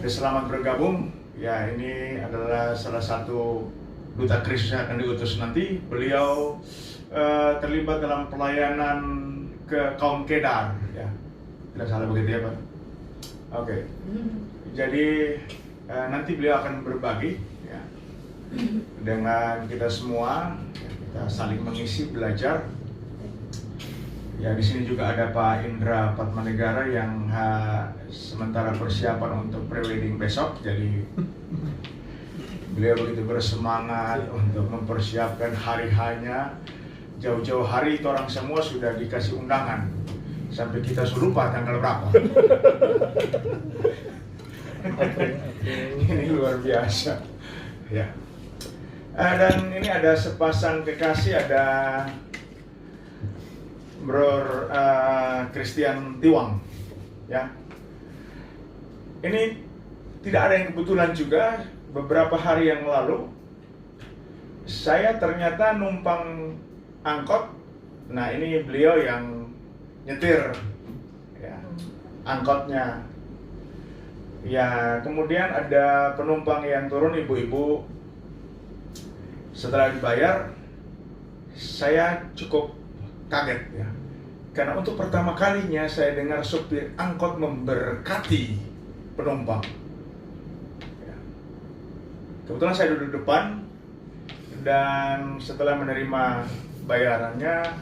Dia selamat bergabung. Ya, ini adalah salah satu duta Kristus yang akan diutus nanti. Beliau terlibat dalam pelayanan ke kaum Kedar ya. Tidak salah begitu ya Pak? Oke. Jadi nanti beliau akan berbagi ya, dengan kita semua ya, kita saling mengisi belajar ya. Di sini juga ada Pak Indra Patmanegara yang sementara persiapan untuk prewedding besok. Jadi beliau begitu bersemangat untuk mempersiapkan hari-harinya. Jauh-jauh hari itu orang semua sudah dikasih undangan. Sampai kita lupa tanggal berapa. Ini luar biasa ya. Dan ini ada sepasang kekasih, ada Bro Christian Tiwang ya. Ini tidak ada yang kebetulan juga. Beberapa hari yang lalu saya ternyata numpang angkot. Nah, ini beliau yang nyetir ya, angkotnya ya. Kemudian ada penumpang yang turun, ibu-ibu. Setelah dibayar, saya cukup kaget ya, karena untuk pertama kalinya saya dengar supir angkot memberkati penumpang ya. Kebetulan saya duduk depan, dan setelah menerima bayarannya,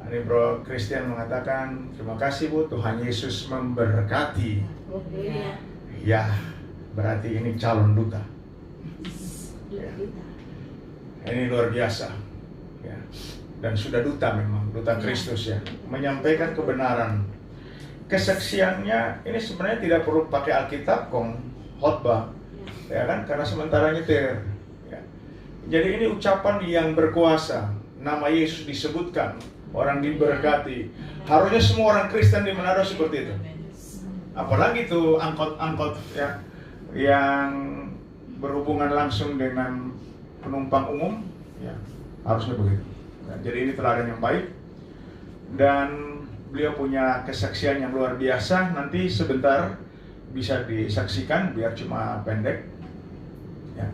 ini Bro Christian mengatakan, terima kasih Bu, Tuhan Yesus memberkati. Ya, berarti ini calon duta ya. Ini luar biasa ya. Dan sudah duta, memang duta Kristus ya, menyampaikan kebenaran. Kesaksiannya ini sebenarnya tidak perlu pakai Alkitab khotbah ya kan, karena sementara nyetir ya. Jadi ini ucapan yang berkuasa. Nama Yesus disebutkan, orang diberkati. Harusnya semua orang Kristen di Manado seperti itu. Apalagi itu angkot-angkot ya, yang berhubungan langsung dengan penumpang umum ya, harusnya begitu. Nah, jadi ini teladan yang baik. Dan beliau punya kesaksian yang luar biasa. Nanti sebentar bisa disaksikan, biar cuma pendek ya.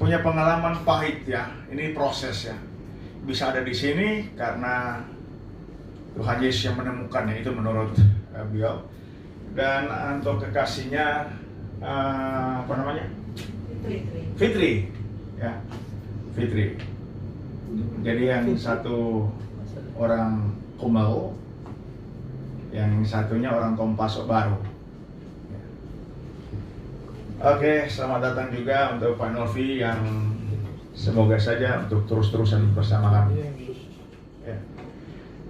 Punya pengalaman pahit ya, ini proses ya. Bisa ada di sini karena Tuhan Yesus yang menemukannya, itu menurut beliau. Dan untuk kekasihnya apa namanya? Fitri ya, Fitri. Jadi yang satu orang Kumau, yang satunya orang Kompaso Baru. Oke, selamat datang juga untuk Pak Novi yang semoga saja untuk terus-terusan bersama kami. Ya.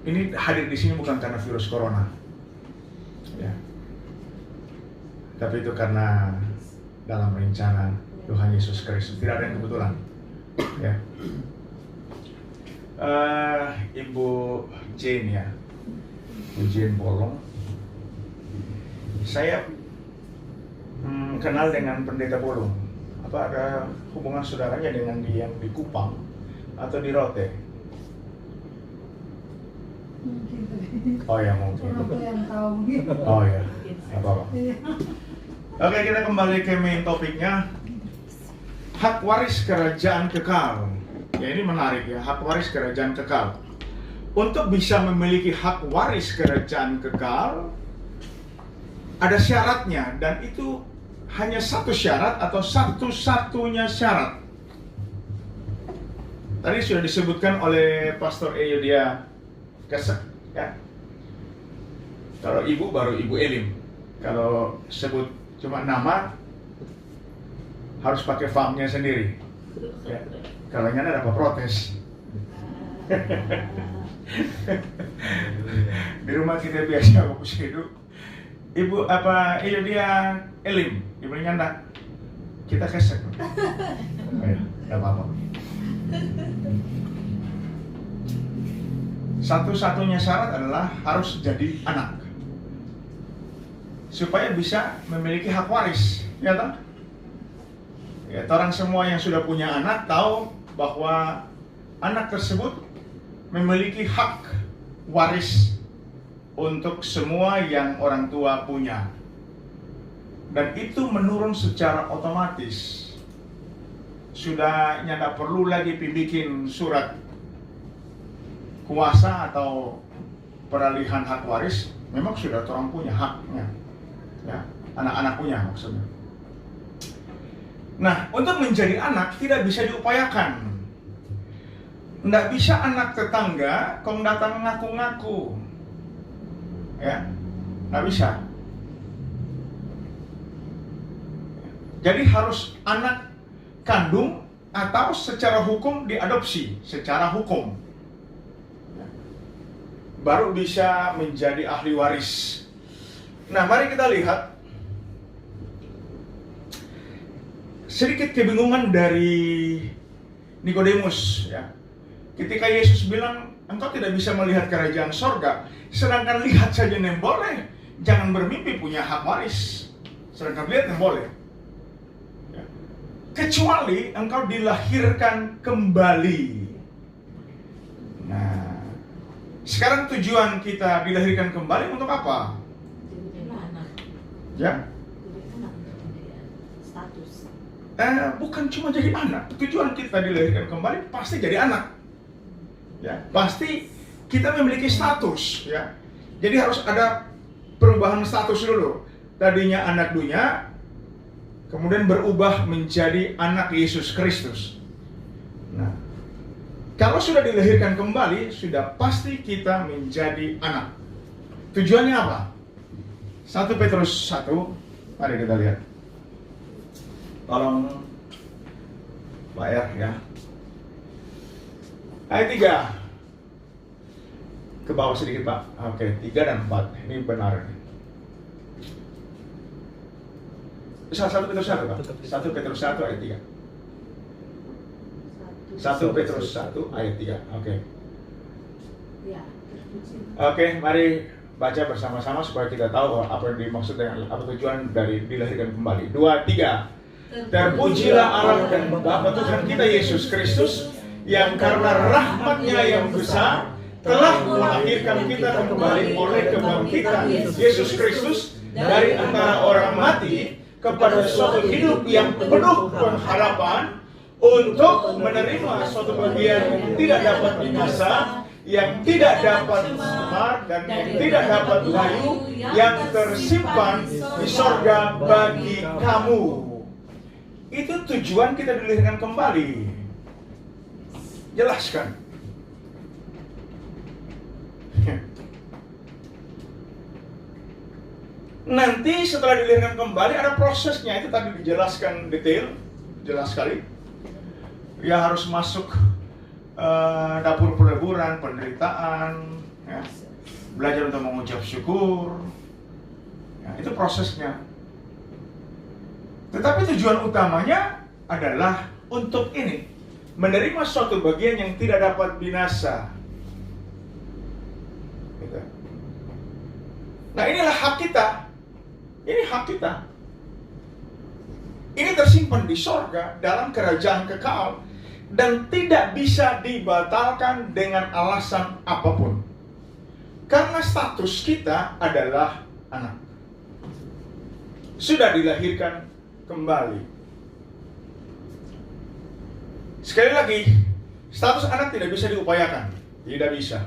Ini hadir di sini bukan karena virus corona, ya, tapi itu karena dalam rencana Tuhan Yesus Kristus. Tidak ada yang kebetulan. Ya. Ibu Jane ya, Ibu Jane Bolong. Saya kenal dengan Pendeta Bolong. Apa ada hubungan saudaranya dengan dia yang di Kupang atau di Rote? Mungkin. Oh ya mungkin. Orang tua yang tahu gitu. Oh ya, nggak apa-apa. Iya. Oke, kita kembali ke main topiknya. Hak waris kerajaan kekal. Ya, ini menarik ya, hak waris kerajaan kekal. Untuk bisa memiliki hak waris kerajaan kekal, ada syaratnya, dan itu hanya satu syarat atau satu-satunya syarat. Tadi sudah disebutkan oleh Pastor Eyodia Kesek, ya. Kalau ibu baru Ibu Elim. Kalau sebut cuma nama, harus pakai famnya sendiri. Ya. Kalau nyana dapat protes. Di rumah kita biasa aku hidup. Ibu apa Eyodia Elim, ibu nyanda. Kita Kesek. Oh, ya, enggak apa-apa. Satu-satunya syarat adalah harus jadi anak supaya bisa memiliki hak waris, ya toh? Ya, orang semua yang sudah punya anak tahu bahwa anak tersebut memiliki hak waris untuk semua yang orang tua punya, dan itu menurun secara otomatis. Sudah tidak perlu lagi bikin surat kuasa atau peralihan hak waris, memang sudah orang punya haknya, ya, anak-anak punya maksudnya. Nah, untuk menjadi anak tidak bisa diupayakan. Tidak bisa anak tetangga kau datang ngaku-ngaku, ya, tidak bisa. Jadi harus anak kandung atau secara hukum diadopsi, secara hukum, baru bisa menjadi ahli waris. Nah, mari kita lihat sedikit kebingungan dari Nikodemus, ya. Ketika Yesus bilang, engkau tidak bisa melihat kerajaan sorga, sedangkan lihat saja yang boleh, jangan bermimpi punya hak waris. Sedangkan lihat yang boleh, ya. Kecuali engkau dilahirkan kembali. Nah, sekarang tujuan kita dilahirkan kembali untuk apa? Ya? Bukan cuma jadi anak. Tujuan kita dilahirkan kembali pasti jadi anak. Ya, pasti kita memiliki status, ya. Jadi harus ada perubahan status dulu. Tadinya anak dunia, kemudian berubah menjadi anak Yesus Kristus. Nah, kalau sudah dilahirkan kembali, sudah pasti kita menjadi anak. Tujuannya apa? 1 Petrus 1, mari kita lihat. Tolong bayar, ya. Ayat 3. Ke bawah sedikit, Pak. Oke, 3 dan 4. Ini benar. 1 Petrus 1, Pak. 1 Petrus 1 ayat 3. 1 Petrus 1 ayat 3. Oke. Oke, mari baca bersama-sama supaya kita tahu apa yang dimaksud dengan apa tujuan dari dilahirkan kembali. 2, 3. Terpujilah Allah dan Bapa Tuhan kita Yesus Kristus, yang karena rahmat-Nya yang besar telah melahirkan kita kembali oleh kebangkitan Yesus Kristus dari antara orang mati kepada suatu hidup yang penuh pengharapan, untuk menerima suatu bagian yang tidak dapat binasa, yang tidak dapat samar, dan yang tidak dapat layu, yang tersimpan di sorga bagi kamu. Itu tujuan kita dilahirkan kembali. Jelaskan. Nanti setelah dilahirkan kembali ada prosesnya, itu tadi dijelaskan detail, jelas sekali. Ya harus masuk dapur peleburan, penderitaan, ya. Belajar untuk mengucap syukur, ya, itu prosesnya. Tetapi tujuan utamanya adalah untuk ini, menerima suatu bagian yang tidak dapat binasa. Gitu. Nah, inilah hak kita. Ini hak kita. Ini tersimpan di sorga dalam kerajaan kekal dan tidak bisa dibatalkan dengan alasan apapun. Karena status kita adalah anak. Sudah dilahirkan kembali. Sekali lagi, status anak tidak bisa diupayakan. Tidak bisa.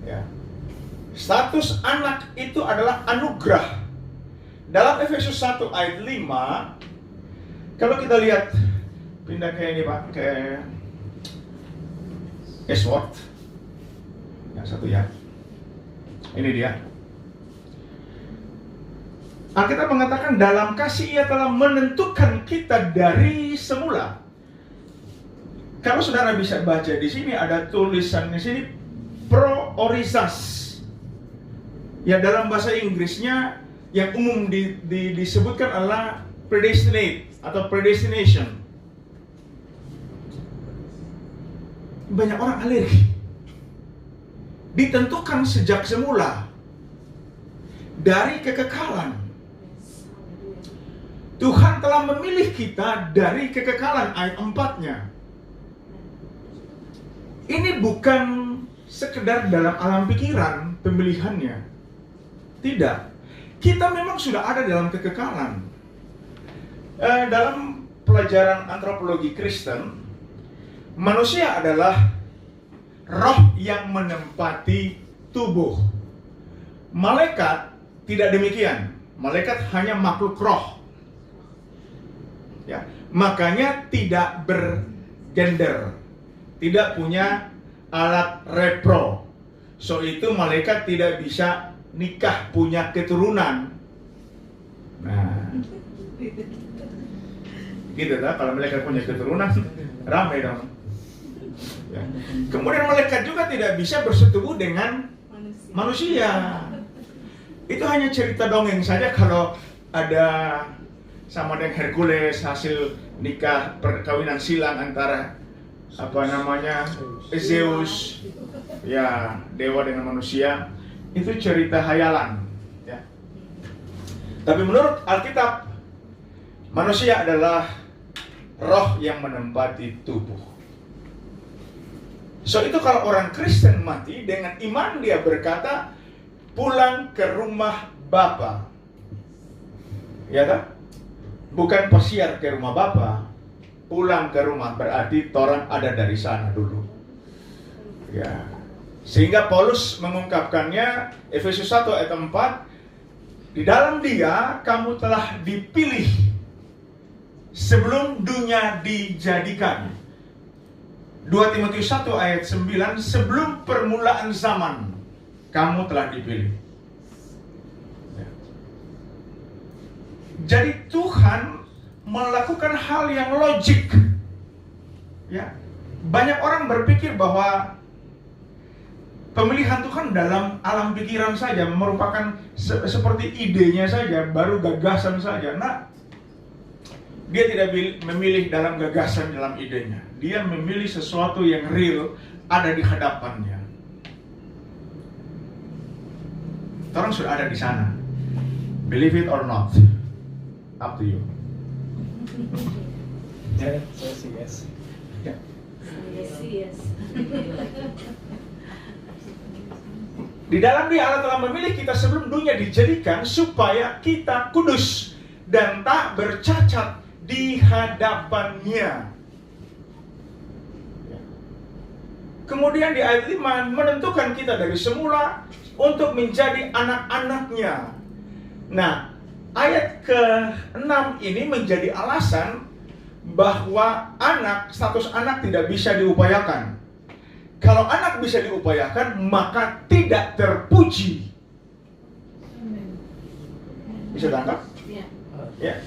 Ya. Status anak itu adalah anugerah. Dalam Efesus 1 ayat 5, kalau kita lihat, pindah ke ini Pak, ke Esword. Yang satu ya. Ini dia. Alkitab mengatakan dalam kasih ia telah menentukan kita dari semula. Kalau saudara bisa baca di sini ada tulisan di sini proorisas. Ya dalam bahasa Inggrisnya yang umum disebutkan adalah predestinate atau predestination. Banyak orang alergi. Ditentukan sejak semula dari kekekalan. Tuhan telah memilih kita dari kekekalan, ayat 4-nya. Ini bukan sekedar dalam alam pikiran pemilihannya. Tidak. Kita memang sudah ada dalam kekekalan. Dalam pelajaran antropologi Kristen, manusia adalah roh yang menempati tubuh. Malaikat tidak demikian. Malaikat hanya makhluk roh. Ya, makanya tidak bergender, tidak punya alat repro. So itu malaikat tidak bisa nikah punya keturunan. Nah, gitu lah. Kalau malaikat punya keturunan, ramai dong. Ya. Kemudian malaikat juga tidak bisa bersetubuh dengan manusia. Itu hanya cerita dongeng saja kalau ada sama dengan Hercules hasil nikah perkawinan silang antara Zeus, ya dewa dengan manusia, itu cerita hayalan. Ya. Tapi menurut Alkitab, manusia adalah roh yang menempati tubuh. So itu kalau orang Kristen mati, dengan iman dia berkata, pulang ke rumah Bapa. Ya kan? Bukan pasiar ke rumah Bapa. Pulang ke rumah berarti orang ada dari sana dulu. Ya. Sehingga Paulus mengungkapkannya, Efesus 1 ayat 4, di dalam dia kamu telah dipilih sebelum dunia dijadikan. 2 Timotius 1 ayat 9, sebelum permulaan zaman kamu telah dipilih. Ya. Jadi Tuhan melakukan hal yang logik. Ya. Banyak orang berpikir bahwa pemilihan Tuhan dalam alam pikiran saja, merupakan seperti idenya saja, baru gagasan saja. Nah, dia tidak memilih dalam gagasan, dalam idenya. Dia memilih sesuatu yang real, ada di hadapannya. Orang sudah ada di sana. Believe it or not, up to you. Saya sih yes. Ya. Yes. Di dalam dia Allah telah memilih kita sebelum dunia dijadikan supaya kita kudus dan tak bercacat di hadapannya. Kemudian di ayat 5 menentukan kita dari semula untuk menjadi anak-anaknya. Nah, ayat ke-6 ini menjadi alasan bahwa status anak tidak bisa diupayakan. Kalau anak bisa diupayakan, maka tidak terpuji. Bisa tangkap? Ya. Ya.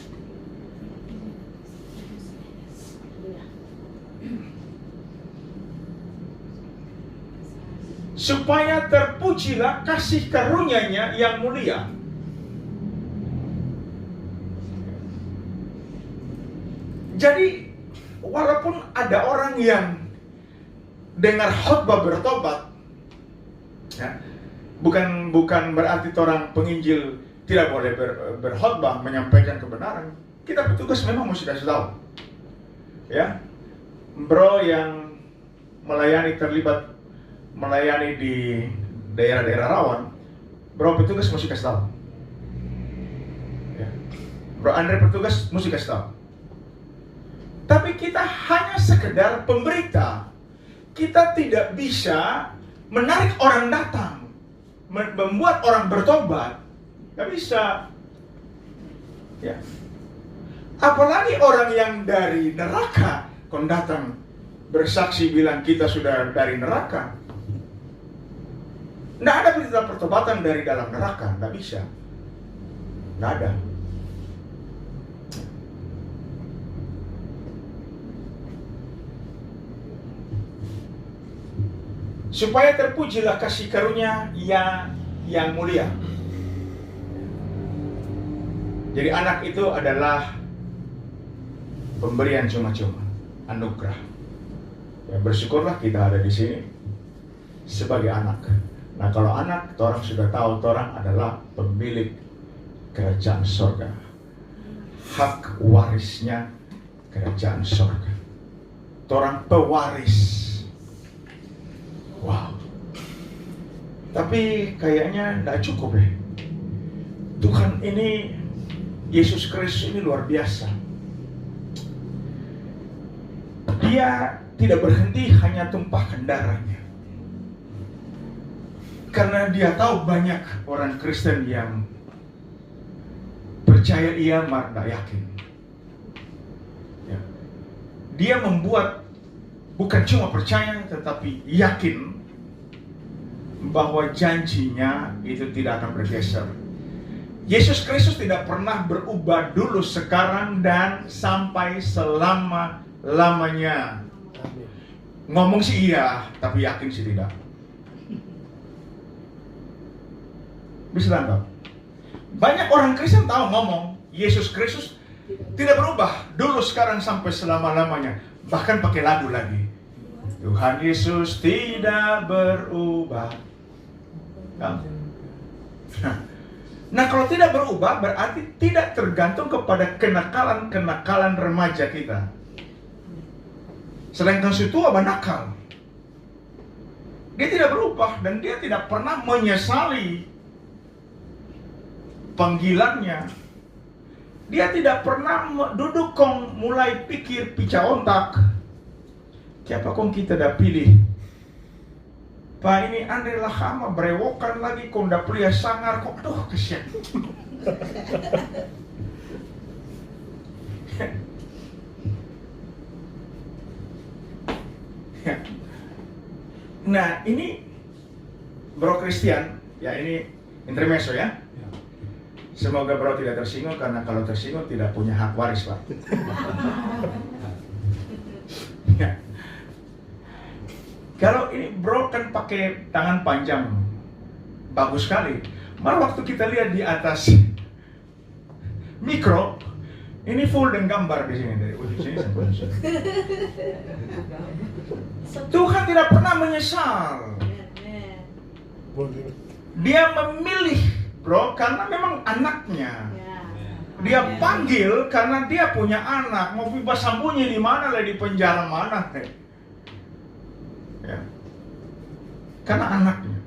Supaya terpujilah kasih karunia-Nya yang mulia. Jadi, walaupun ada orang yang dengar khotbah bertobat, ya, bukan berarti orang penginjil tidak boleh berkhotbah menyampaikan kebenaran. Kita petugas memang mesti kasih tahu. Ya, bro yang terlibat melayani di daerah-daerah rawan, bro petugas mesti kasih tahu. Ya. Bro Andre petugas mesti kasih tahu. Tapi kita hanya sekedar pemberita. Kita tidak bisa menarik orang datang, membuat orang bertobat. Gak bisa. Ya. Apalagi orang yang dari neraka, kon datang bersaksi bilang kita sudah dari neraka. Nggak ada berita pertobatan dari dalam neraka, nggak bisa. Nggak ada. Supaya terpujilah kasih karunia yang mulia. Jadi anak itu adalah pemberian cuma-cuma, anugerah. Ya, bersyukurlah kita ada di sini sebagai anak. Nah, kalau anak, orang sudah tahu orang adalah pemilik kerajaan sorga, hak warisnya kerajaan sorga. Orang pewaris. Wow. Tapi kayaknya tidak cukup ya. Tuhan ini, Yesus Kristus ini luar biasa. Dia tidak berhenti hanya tumpahkan darahnya. Karena dia tahu banyak orang Kristen yang percaya ia malah tidak yakin. Ya. Dia membuat bukan cuma percaya tetapi yakin bahwa janjinya itu tidak akan bergeser. Yesus Kristus tidak pernah berubah dulu, sekarang, dan sampai selama-lamanya. Ngomong sih iya, tapi yakin sih tidak. Bisa tangkap? Banyak orang Kristen tahu ngomong Yesus Kristus tidak berubah dulu, sekarang, sampai selama-lamanya. Bahkan pakai lagu lagi. Tuhan Yesus tidak berubah. Nah, kalau tidak berubah berarti tidak tergantung kepada kenakalan remaja kita. Sedangkan si tua nakal. Dia tidak berubah dan dia tidak pernah menyesali panggilannya. Dia tidak pernah duduk kong mulai pikir pica ontak. Siapa kong kita dah pilih? Pak, ini Andre Lahama berewokan lagi kong dah pria sangar kok. Aduh, kesian. Nah, ini Bro Christian, ya ini intermezzo ya. Semoga Bro tidak tersinggung, karena kalau tersinggung tidak punya hak waris, Pak. Ya. Kalau ini Bro kan pakai tangan panjang, bagus sekali. Malah waktu kita lihat di atas mikro, ini full dengan gambar di sini dari ujung sini sampai ujung sini. Tuhan tidak pernah menyesal. Dia memilih Bro karena memang anaknya. Dia panggil karena dia punya anak. Mau bebas sembunyi di mana lah, di penjara mana? Ya. Karena anaknya.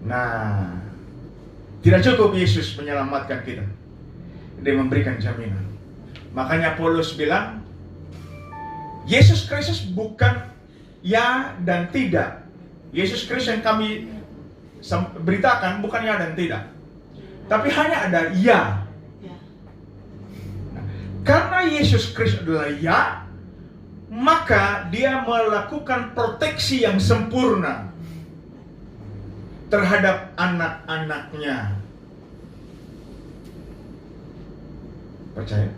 Nah, tidak cukup Yesus menyelamatkan kita. Dia memberikan jaminan. Makanya Paulus bilang, Yesus Kristus bukan ya dan tidak. Yesus Kristus yang kami beritakan bukan ya dan tidak, tapi hanya ada ya. Nah, karena Yesus Kristus adalah ya, maka dia melakukan proteksi yang sempurna terhadap anak-anaknya. Percaya?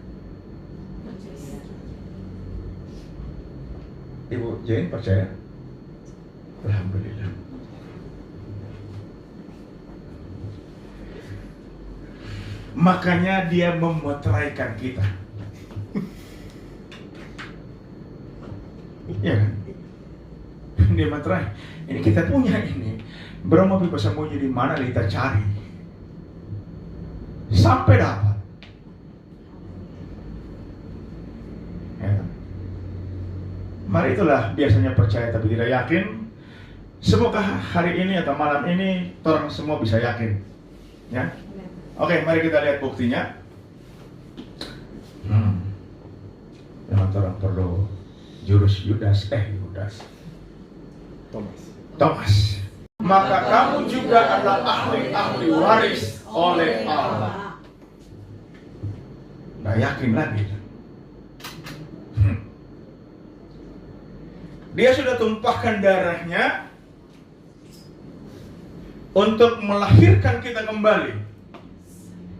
Ibu Jane percaya? Alhamdulillah. Makanya dia memeteraikan kita. Ya kan? Dia materai. Ini kita punya ini. Berapa bisa sembunyi di mana kita cari sampai dapat. Ya. Mari itulah biasanya percaya tapi tidak yakin. Semoga hari ini atau malam ini orang semua bisa yakin. Ya. Oke, mari kita lihat buktinya. Memang orang perlu jurus Yudas. Thomas. Maka kamu juga adalah ahli waris oleh Allah. Nggak yakin lagi. Dia sudah tumpahkan darahnya untuk melahirkan kita kembali.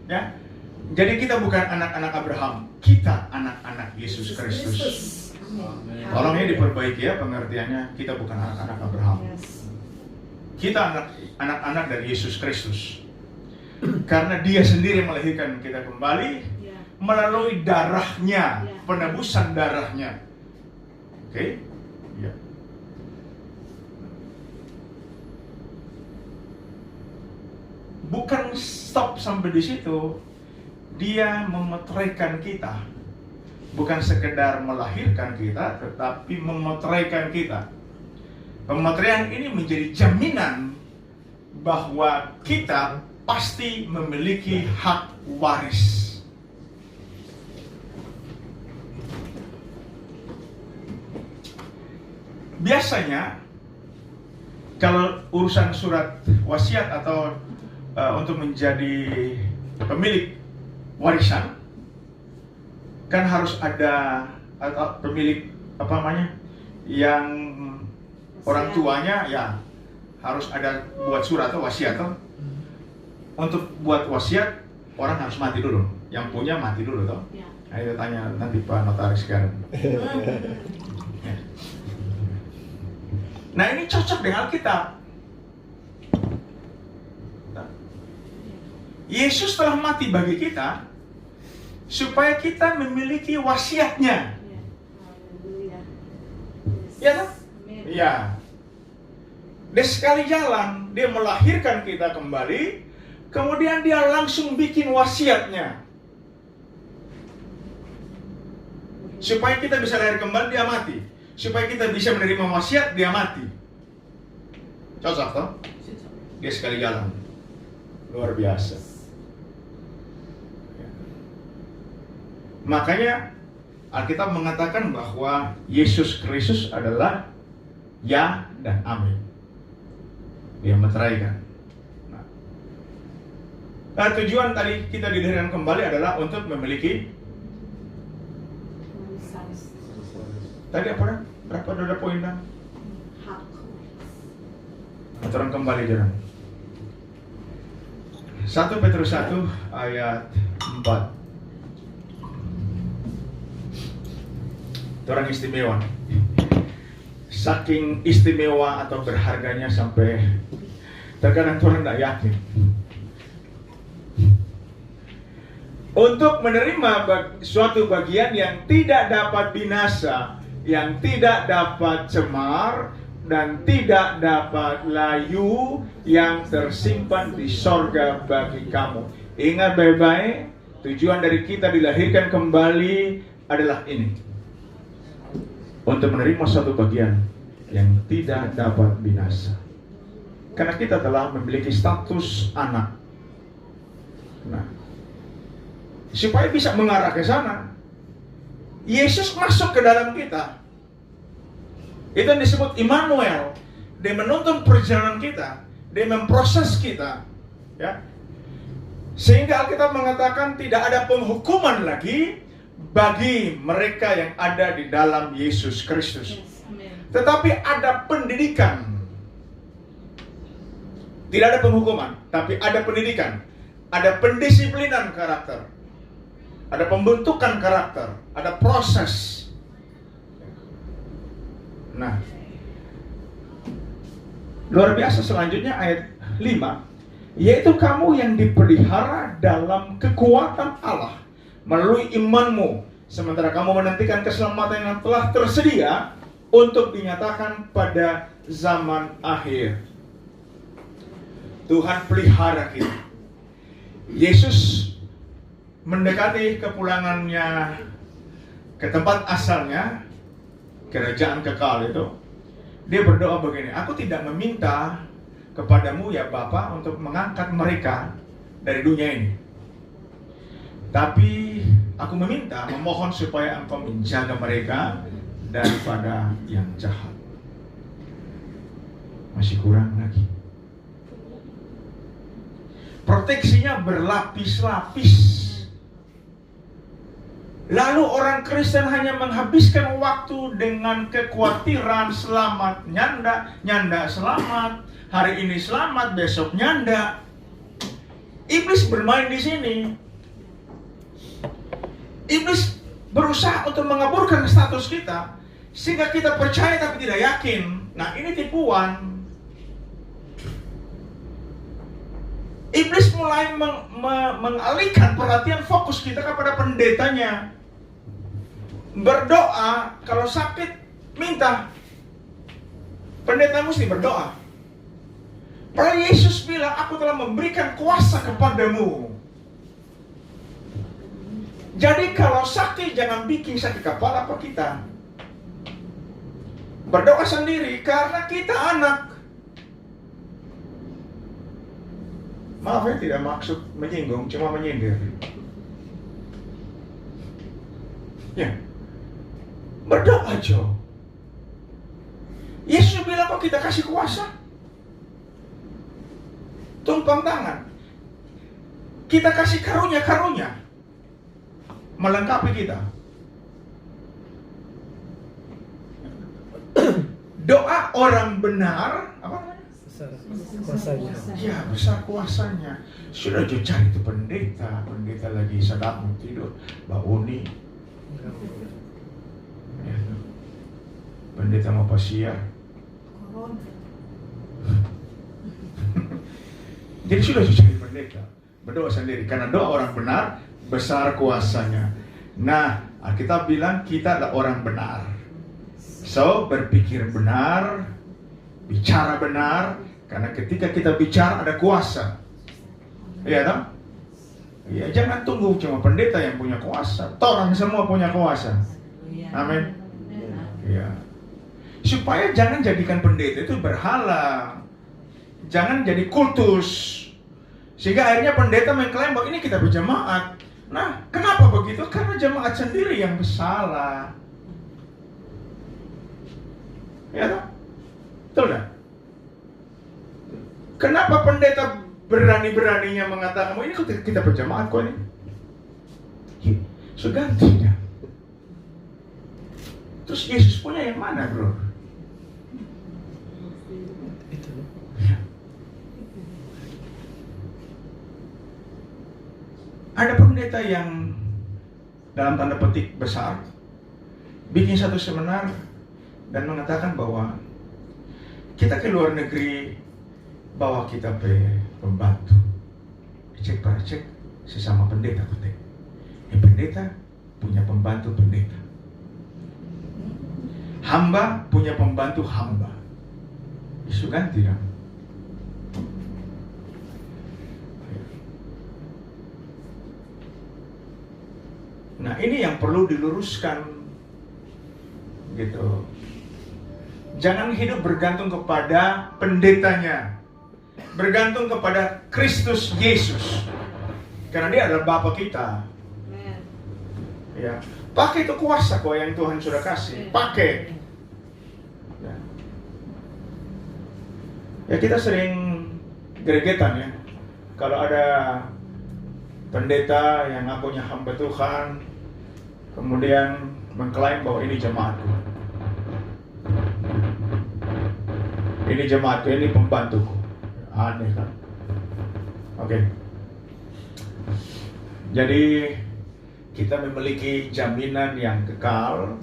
Ya. Jadi kita bukan anak-anak Abraham, kita anak-anak Yesus Kristus. Tolong ini diperbaiki ya pengertiannya, kita bukan anak-anak Abraham. Kita anak-anak dari Yesus Kristus. Karena dia sendiri melahirkan kita kembali melalui darahnya, penebusan darahnya. Oke? Ya. Bukan stop sampai di situ. Dia memeteraikan kita. Bukan sekedar melahirkan kita, tetapi memeteraikan kita. Pemeteraian ini menjadi jaminan bahwa kita pasti memiliki hak waris. Biasanya kalau urusan surat wasiat atau untuk menjadi pemilik warisan, kan harus ada pemilik yang orang tuanya ya harus ada buat surat atau wasiat. Untuk buat wasiat orang harus mati dulu, yang punya mati dulu toh. Nah, kita tanya nanti Pak Notaris sekarang. Nah, ini cocok dengan Alkitab. Yesus telah mati bagi kita supaya kita memiliki wasiatnya. Ya kan? Iya. Dia sekali jalan, dia melahirkan kita kembali, kemudian dia langsung bikin wasiatnya. Supaya kita bisa lahir kembali, dia mati. Supaya kita bisa menerima wasiat, dia mati. Cocok toh? Dia sekali jalan. Luar biasa. Makanya Alkitab mengatakan bahwa Yesus Kristus adalah ya dan amin. Dia meteraikan. Nah, tujuan tadi kita dilahirkan kembali adalah untuk memiliki tadi apa? Berapa ada poin dan? Aturan kembali jalan. 1 Petrus 1 ayat 4. Itu orang istimewa. Saking istimewa atau berharganya sampai terkadang orang tidak yakin. Untuk menerima suatu bagian yang tidak dapat binasa, yang tidak dapat cemar, dan tidak dapat layu, yang tersimpan di sorga bagi kamu. Ingat baik-baik, tujuan dari kita dilahirkan kembali adalah ini. Untuk menerima suatu bagian yang tidak dapat binasa. Karena kita telah memiliki status anak. Nah, supaya bisa mengarah ke sana, Yesus masuk ke dalam kita. Itu yang disebut Immanuel. Dia menuntun perjalanan kita, dia memproses kita, ya. Sehingga Alkitab mengatakan tidak ada penghukuman lagi bagi mereka yang ada di dalam Yesus Kristus. Tetapi ada pendidikan. Tidak ada penghukuman, tapi ada pendidikan. Ada pendisiplinan karakter. Ada pembentukan karakter, ada proses. Nah, luar biasa selanjutnya ayat 5, yaitu kamu yang dipelihara dalam kekuatan Allah melalui imanmu, sementara kamu menantikan keselamatan yang telah tersedia untuk dinyatakan pada zaman akhir. Tuhan pelihara kita. Yesus mendekati kepulangannya ke tempat asalnya, kerajaan kekal itu. Dia berdoa begini, aku tidak meminta kepadamu ya Bapa untuk mengangkat mereka dari dunia ini. Tapi aku memohon supaya Engkau menjaga mereka daripada yang jahat. Masih kurang lagi. Proteksinya berlapis-lapis. Lalu orang Kristen hanya menghabiskan waktu dengan kekhawatiran selamat, nyanda selamat, hari ini selamat, besok nyanda. Iblis bermain di sini. Iblis berusaha untuk mengaburkan status kita sehingga kita percaya tapi tidak yakin. Nah, ini tipuan. Iblis mulai mengalihkan perhatian fokus kita kepada pendetanya. Berdoa, kalau sakit minta. Pendeta mesti berdoa. Padahal Yesus bilang, aku telah memberikan kuasa kepadamu. Jadi kalau sakit jangan bikin sakit kepala apa kita. Berdoa sendiri karena kita anak. Maaf ya, tidak maksud menyinggung, cuma menyindir. Ya, berdoa Jo. Yesus bilang kok kita kasih kuasa. Tumpang tangan. Kita kasih karunia-karunia melengkapi kita. Doa orang benar, apa namanya? Kuasanya. Ya, besar kuasanya. Sudah jo cari itu pendeta lagi sedap mau tidur. Mbak Uni. Ya, pendeta mau pasiar. Jadi sudah jo cari pendeta. Berdoa sendiri karena doa orang benar besar kuasanya. Nah, Alkitab bilang kita adalah orang benar. So, berpikir benar, bicara benar, karena ketika kita bicara ada kuasa. Iya toh? Ya, jangan tunggu cuma pendeta yang punya kuasa. Orang semua punya kuasa. Amin. Ya. Supaya jangan jadikan pendeta itu berhala. Jangan jadi kultus. Sehingga akhirnya pendeta mengklaim bahwa ini kita berjemaat. Nah, kenapa begitu? Karena jemaat sendiri yang bersalah. Ya toh? Betul tak? Kenapa pendeta berani-beraninya mengatakan, oh ini kita berjamaat kok ini? So gantinya. Terus Yesus punya yang mana bro? Ya. Ada pendeta yang dalam tanda petik besar bikin satu seminar dan mengatakan bahwa kita ke luar negeri bawa kita pembantu. Cek para cek sesama pendeta petik. Pendeta punya pembantu pendeta. Hamba punya pembantu hamba. Isu ganti dong. Nah ini yang perlu diluruskan gitu. Jangan hidup bergantung kepada pendetanya, bergantung kepada Kristus Yesus, karena Dia adalah Bapa kita. Ya, pakai itu kuasa kok yang Tuhan sudah kasih, pakai. Ya kita sering gregetan ya, kalau ada pendeta yang ngakunya hamba Tuhan, kemudian mengklaim bahwa ini jemaatku. Ini jemaatku, ini pembantuku. Aneh kan? Oke. Jadi kita memiliki jaminan yang kekal.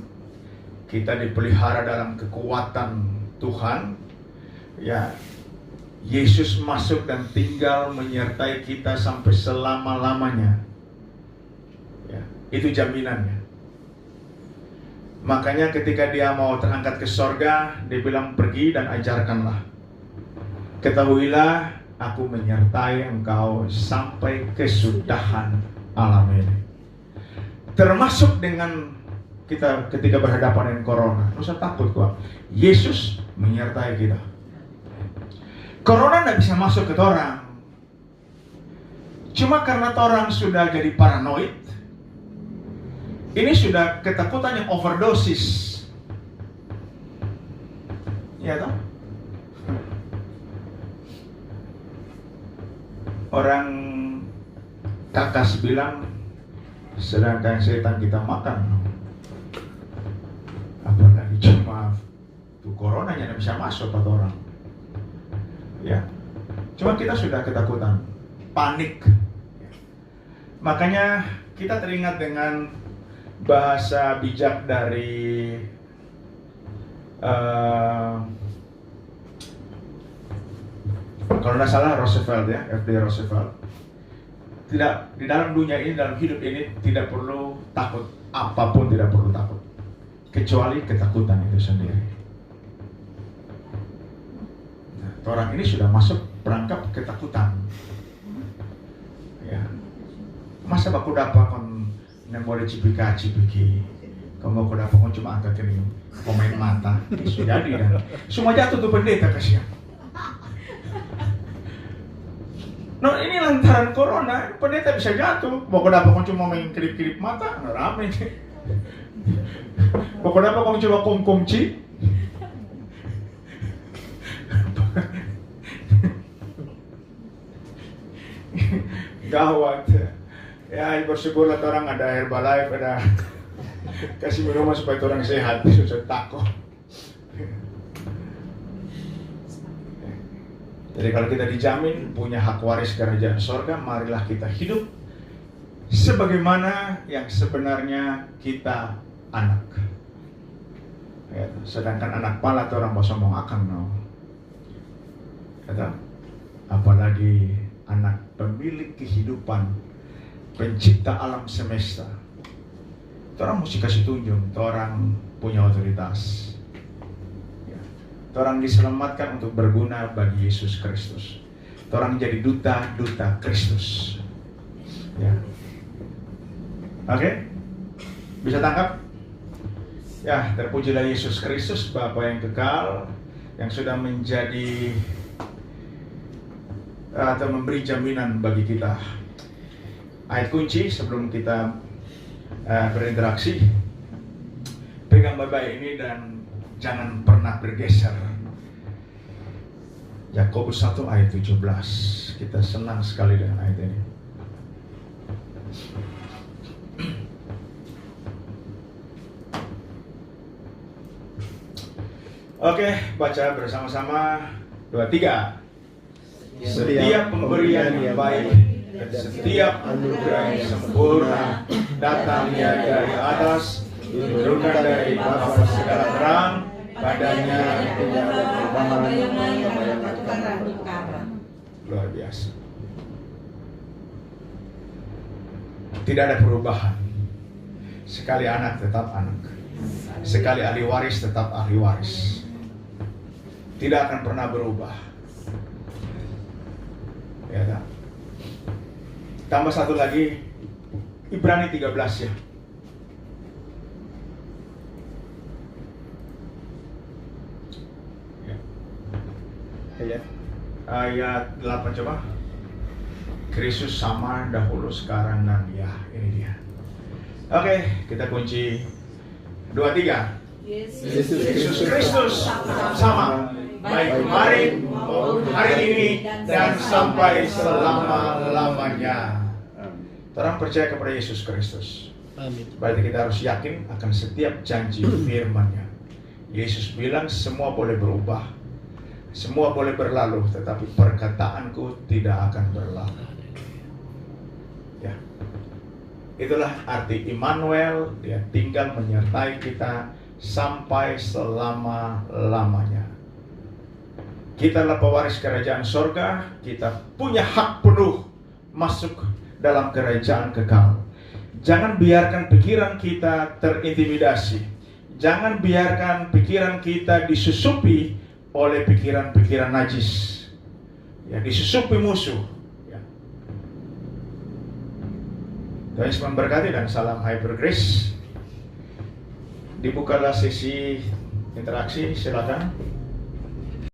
Kita dipelihara dalam kekuatan Tuhan. Ya, Yesus masuk dan tinggal menyertai kita sampai selama-lamanya. Ya, itu jaminannya. Makanya ketika Dia mau terangkat ke sorga, Dia bilang pergi dan ajarkanlah. Ketahuilah aku menyertai engkau sampai kesudahan alam ini. Termasuk dengan kita ketika berhadapan dengan corona. Nggak usah takut kok. Yesus menyertai kita. Corona tidak bisa masuk ke orang. Cuma karena orang sudah jadi paranoid, ini sudah ketakutan yang overdosis. Ya toh? Orang kakas bilang, sedangkan setan kita makan. Apalagi cuma tuh coronanya tidak bisa masuk ke orang. Ya, cuma kita sudah ketakutan, panik. Makanya kita teringat dengan bahasa bijak dari kalau tidak salah Roosevelt, ya, FD Roosevelt. Tidak, di dalam dunia ini, dalam hidup ini tidak perlu takut, apapun tidak perlu takut, kecuali ketakutan itu sendiri. Nah, orang ini sudah masuk perangkap ketakutan. Ya, masa aku dapat kon boleh cipika-cipiki, kamu aku dapat kon cuma angkat ini pemain mata, sudah jadi dan semua jatuh tuh pendeta kasihan. No, ini lantaran corona, pendeta bisa jatuh. Pokoknya dapat kon cuma main kedip-kedip mata, rame. Pokoknya dapat kon cuma kongkongci. Gawat. Ya, bersyukurlah orang ada Herbalife, ada kasih minuman supaya orang sehat, susah takut. Jadi kalau kita dijamin punya hak waris kerajaan sorga, marilah kita hidup sebagaimana yang sebenarnya kita anak. Ya, sedangkan anak pala itu orang bosombong akan no. Ya, apalagi anak pemilik kehidupan, pencipta alam semesta. Itu orang mesti kasih tunjuk, itu orang punya otoritas. Orang diselamatkan untuk berguna bagi Yesus Kristus. Orang jadi duta-duta Kristus. Ya. Oke? Bisa tangkap? Ya, terpujilah Yesus Kristus, Bapa yang kekal, yang sudah menjadi atau memberi jaminan bagi kita. Ayat kunci sebelum kita berinteraksi. Pegang baik-baik ini dan jangan pernah bergeser. Yakobus 1 ayat 17. Kita senang sekali dengan ayat ini. Oke, baca bersama-sama. 2, 3. Setiap pemberian yang baik dan setiap anugerah yang sempurna datangnya dari atas, diturunkan dari Bapa segala terang, padanya tidak ada perubahan. Luar biasa. Tidak ada perubahan. Sekali anak tetap anak. Sekali ahli waris tetap ahli waris. Tidak akan pernah berubah. Ya tak? Tambah satu lagi, Ibrani 13 ya. Ayat 8 coba. Kristus sama dahulu, sekarang, dan ya ini dia. Oke, kita kunci 2, 3. Yesus Kristus sama, baik kemarin maupun hari ini dan sampai selama-lamanya. Orang percaya kepada Yesus Kristus. Amin. Berarti kita harus yakin akan setiap janji firman-Nya. Yesus bilang semua boleh berubah, semua boleh berlalu, tetapi perkataanku tidak akan berlalu. Ya, itulah arti Immanuel. Dia tinggal menyertai kita sampai selama-lamanya. Kita adalah pewaris kerajaan sorga. Kita punya hak penuh masuk dalam kerajaan kekal. Jangan biarkan pikiran kita terintimidasi. Jangan biarkan pikiran kita disusupi oleh pikiran-pikiran najis. Ya, disusupi musuh. Ya. Tuhan Yesus memberkati dan salam Hyper Grace. Dibukalah sesi interaksi, silakan.